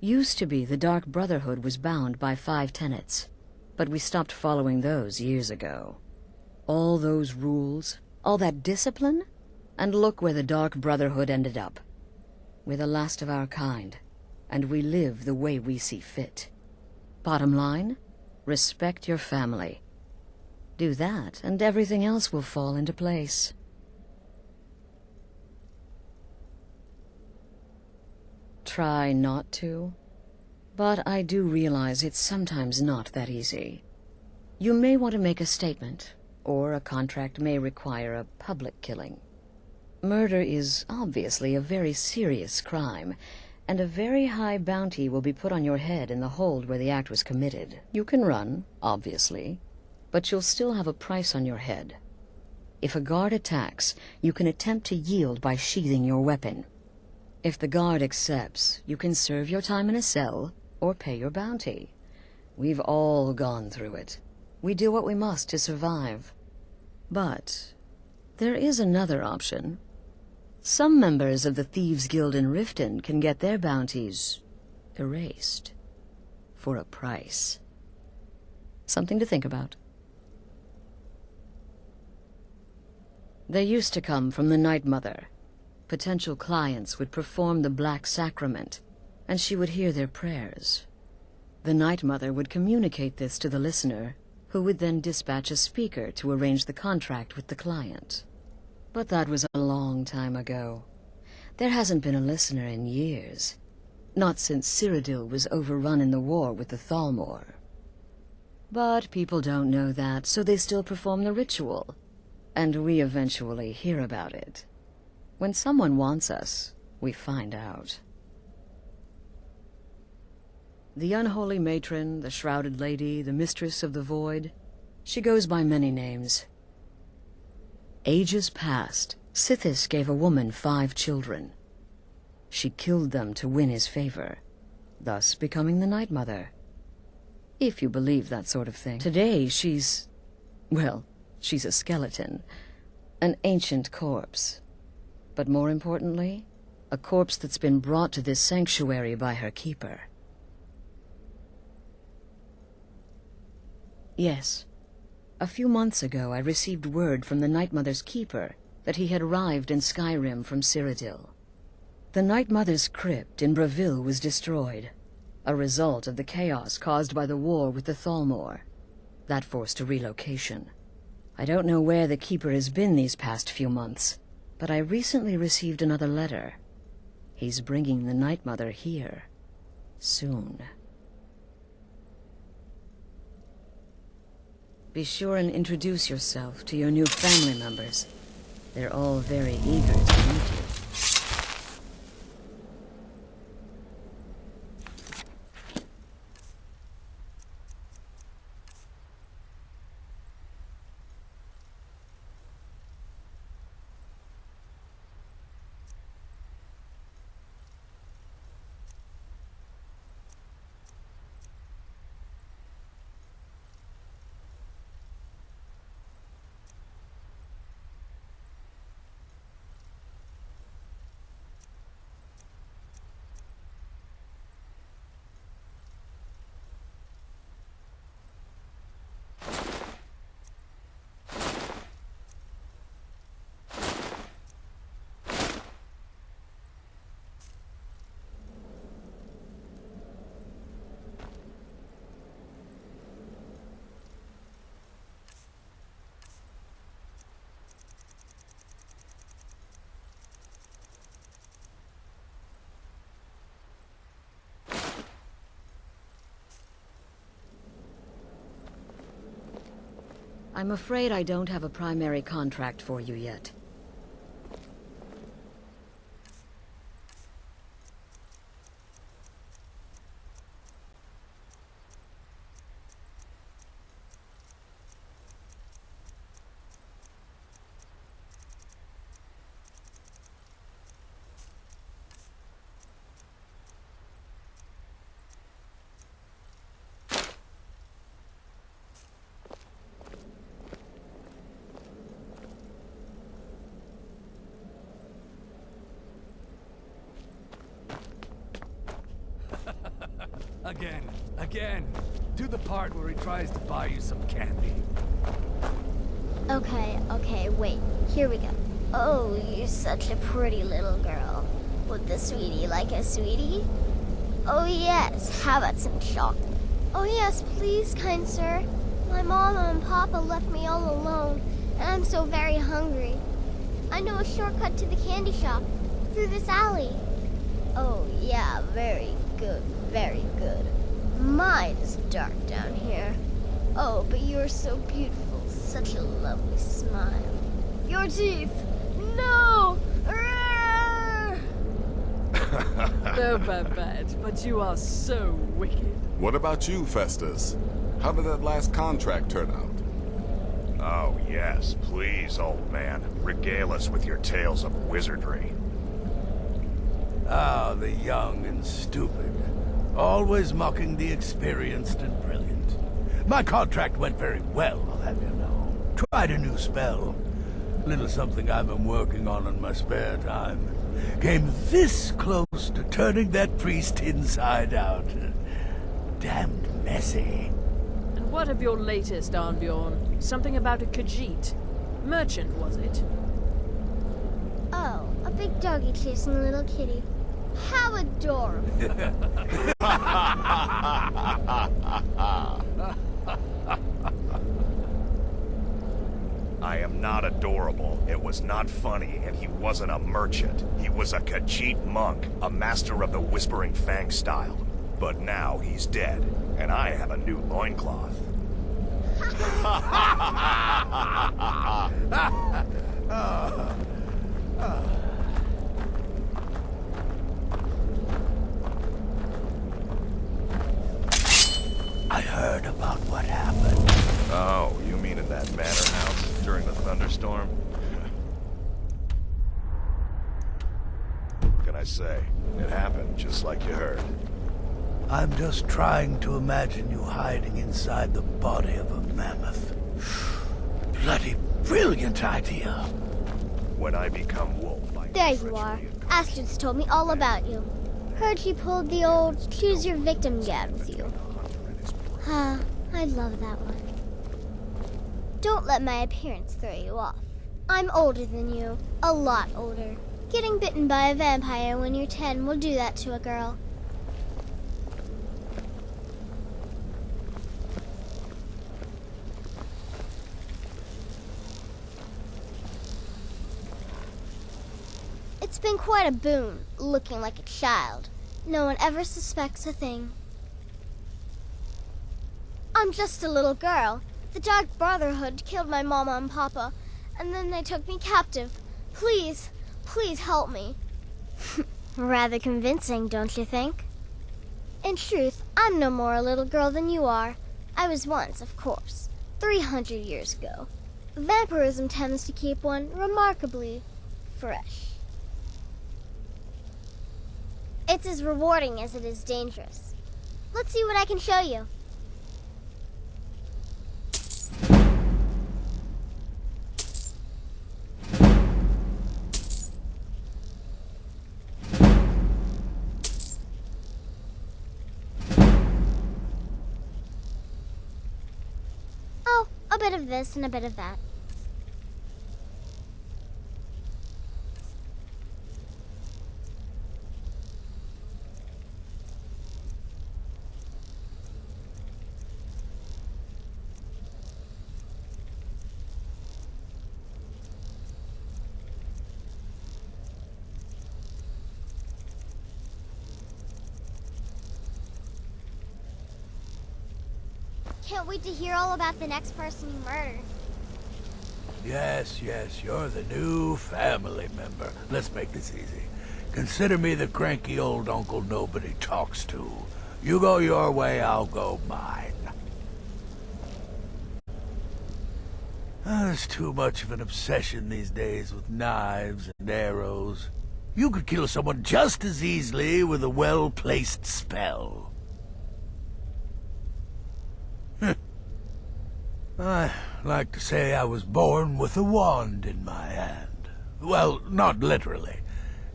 Used to be, the Dark Brotherhood was bound by 5 tenets, but we stopped following those years ago. All those rules, all that discipline, and look where the Dark Brotherhood ended up. We're the last of our kind, and we live the way we see fit. Bottom line, respect your family. Do that, and everything else will fall into place. Try not to, but I do realize it's sometimes not that easy. You may want to make a statement, or a contract may require a public killing. Murder is obviously a very serious crime, and a very high bounty will be put on your head in the hold where the act was committed. You can run, obviously, but you'll still have a price on your head. If a guard attacks, you can attempt to yield by sheathing your weapon. If the guard accepts, you can serve your time in a cell or pay your bounty. We've all gone through it. We do what we must to survive. But there is another option. Some members of the Thieves' Guild in Riften can get their bounties erased for a price. Something to think about. They used to come from the Night Mother. Potential clients would perform the Black Sacrament, and she would hear their prayers. The Night Mother would communicate this to the listener, who would then dispatch a speaker to arrange the contract with the client. But that was a long time ago. There hasn't been a listener in years. Not since Cyrodiil was overrun in the war with the Thalmor. But people don't know that, so they still perform the ritual. And we eventually hear about it. When someone wants us, we find out. The unholy matron, the shrouded lady, the mistress of the void, she goes by many names. Ages past, Sithis gave a woman 5 children. She killed them to win his favor, thus becoming the Night Mother. If you believe that sort of thing. Today she's... well, she's a skeleton. An ancient corpse. But more importantly, a corpse that's been brought to this sanctuary by her keeper. Yes. A few months ago, I received word from the Night Mother's keeper that he had arrived in Skyrim from Cyrodiil. The Night Mother's crypt in Bravil was destroyed, a result of the chaos caused by the war with the Thalmor. That forced a relocation. I don't know where the Keeper has been these past few months, but I recently received another letter. He's bringing the Night Mother here. Soon. Be sure and introduce yourself to your new family members. They're all very eager to meet you. I'm afraid I don't have a primary contract for you yet. Again. Do the part where he tries to buy you some candy. Okay, wait. Here we go. Oh, you're such a pretty little girl. Would the sweetie like a sweetie? Oh yes, how about some chocolate? Oh yes, please, kind sir. My mama and papa left me all alone, and I'm so very hungry. I know a shortcut to the candy shop, through this alley. Oh yeah, very good, very good. My, it's dark down here. Oh, but you're so beautiful. Such a lovely smile. Your teeth! No! Oh, Babette, but you are so wicked. What about you, Festus? How did that last contract turn out? Oh, yes. Please, old man. Regale us with your tales of wizardry. Ah, the young and stupid. Always mocking the experienced and brilliant. My contract went very well, I'll have you know. Tried a new spell. Little something I've been working on in my spare time. Came this close to turning that priest inside out. Damned messy. And what of your latest, Arnbjorn? Something about a Khajiit. Merchant, was it? Oh, a big doggy chasing a little kitty. How adorable. I am not adorable. It was not funny, and he wasn't a merchant. He was a Khajiit monk, a master of the Whispering Fang style. But now he's dead, and I have a new loincloth. I heard about what happened. Oh, you mean in that manor house during the thunderstorm? What can I say? It happened just like you heard. I'm just trying to imagine you hiding inside the body of a mammoth. Bloody brilliant idea. When I become wolf, There you are. Astrid's told me all about you. Heard she pulled the old choose your victim gad with you. Ah, I love that one. Don't let my appearance throw you off. I'm older than you. A lot older. Getting bitten by a vampire when you're 10 will do that to a girl. It's been quite a boon, looking like a child. No one ever suspects a thing. I'm just a little girl. The Dark Brotherhood killed my mama and papa, and then they took me captive. Please, please help me. Rather convincing, don't you think? In truth, I'm no more a little girl than you are. I was once, of course, 300 years ago. Vampirism tends to keep one remarkably fresh. It's as rewarding as it is dangerous. Let's see what I can show you. Oh, a bit of this and a bit of that. Can't wait to hear all about the next person you murder. Yes, you're the new family member. Let's make this easy. Consider me the cranky old uncle nobody talks to. You go your way, I'll go mine. There's too much of an obsession these days with knives and arrows. You could kill someone just as easily with a well-placed spell. I like to say I was born with a wand in my hand. Well, not literally.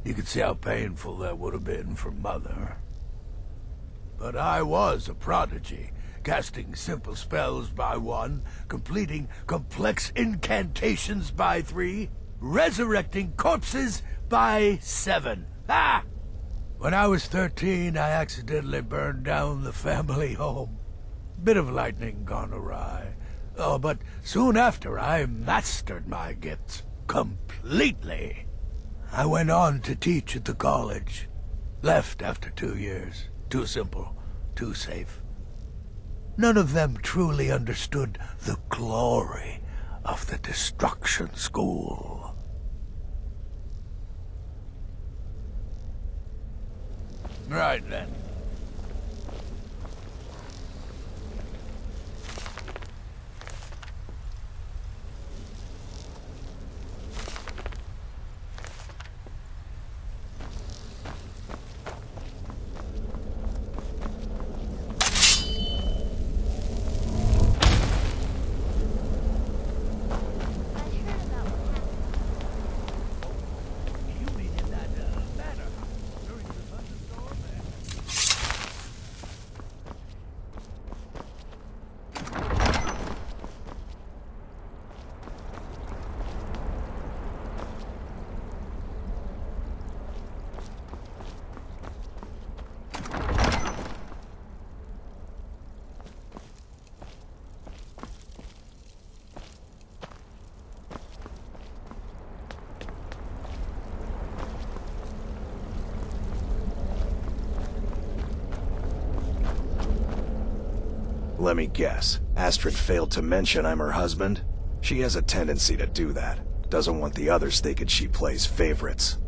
You could see how painful that would have been for Mother. But I was a prodigy, casting simple spells by 1, completing complex incantations by 3, resurrecting corpses by 7. Ah! When I was 13, I accidentally burned down the family home. Bit of lightning gone awry. Oh, but soon after I mastered my gifts completely. I went on to teach at the college. Left after 2 years. Too simple, too safe. None of them truly understood the glory of the Destruction School. Right then. Let me guess. Astrid failed to mention I'm her husband? She has a tendency to do that. Doesn't want the others thinking she plays favorites.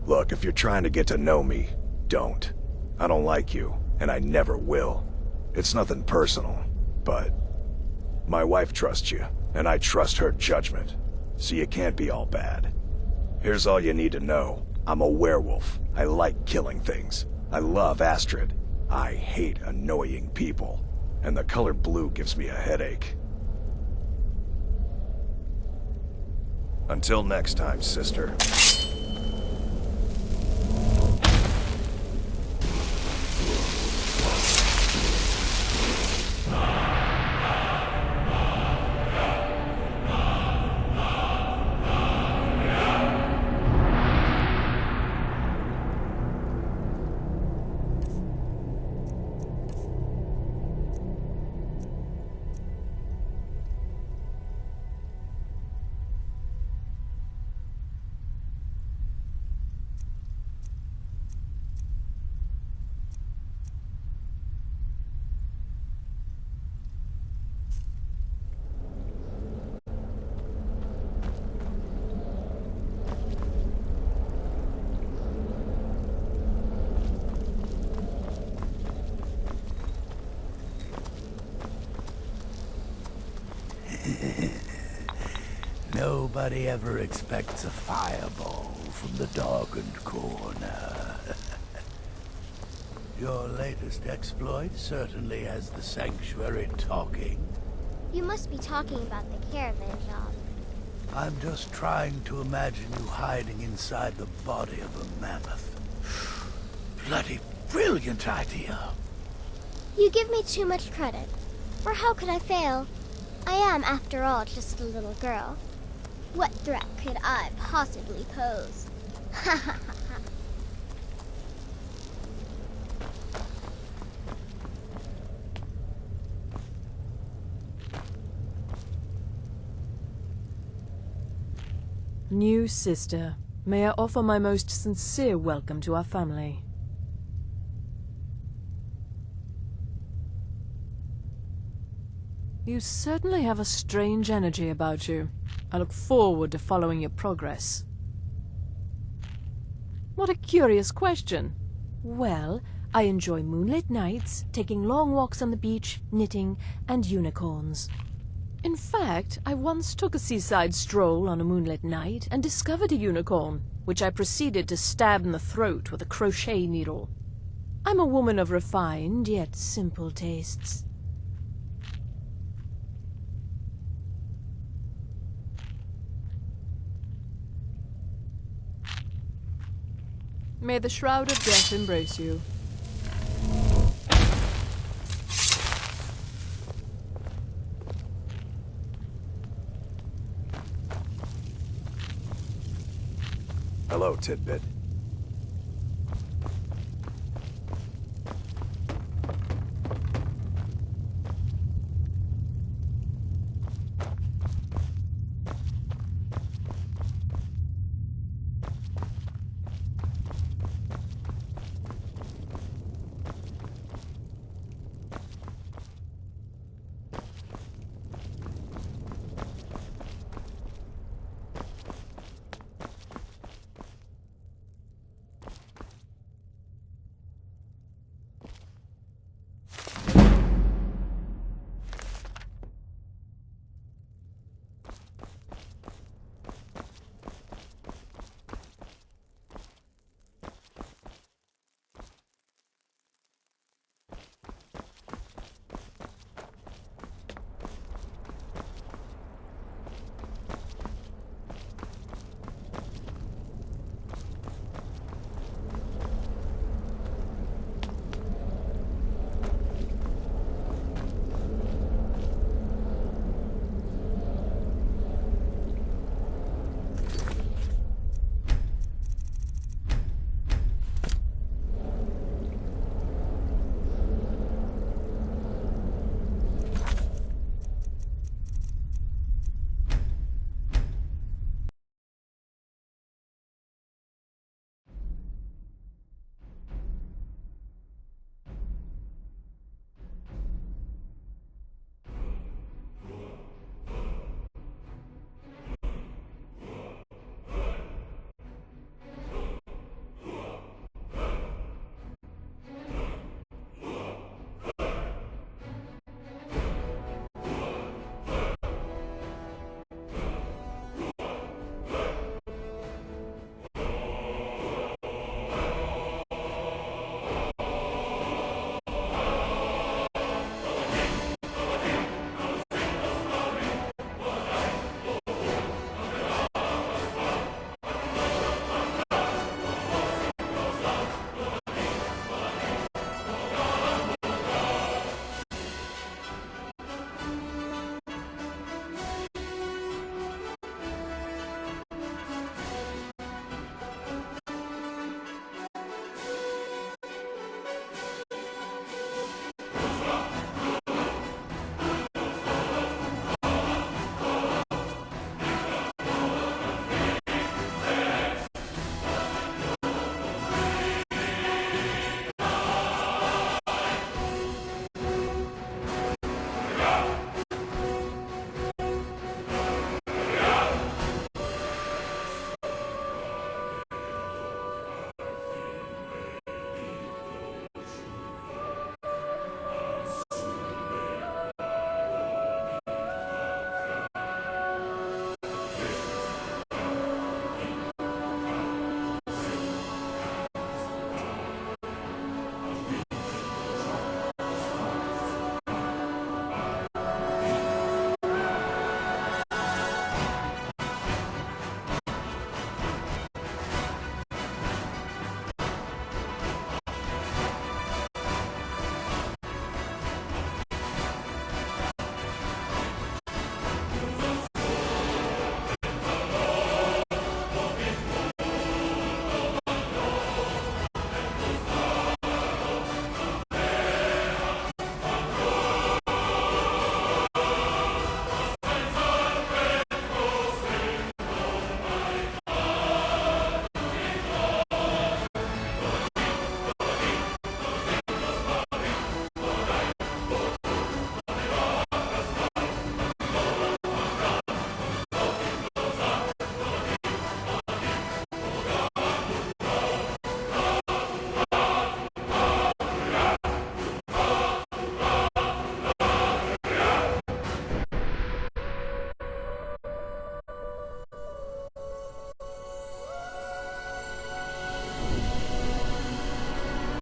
Look, if you're trying to get to know me, don't. I don't like you, and I never will. It's nothing personal, but my wife trusts you, and I trust her judgment, so you can't be all bad. Here's all you need to know. I'm a werewolf. I like killing things. I love Astrid. I hate annoying people. And the color blue gives me a headache. Until next time, sister. Nobody ever expects a fireball from the darkened corner. Your latest exploit certainly has the sanctuary talking. You must be talking about the caravan job. I'm just trying to imagine you hiding inside the body of a mammoth. Bloody brilliant idea. You give me too much credit. For how could I fail? I am, after all, just a little girl. What threat could I possibly pose? Ha ha ha ha. New sister, may I offer my most sincere welcome to our family. You certainly have a strange energy about you. I look forward to following your progress. What a curious question. Well, I enjoy moonlit nights, taking long walks on the beach, knitting, and unicorns. In fact, I once took a seaside stroll on a moonlit night and discovered a unicorn, which I proceeded to stab in the throat with a crochet needle. I'm a woman of refined yet simple tastes. May the shroud of death embrace you. Hello, Tidbit.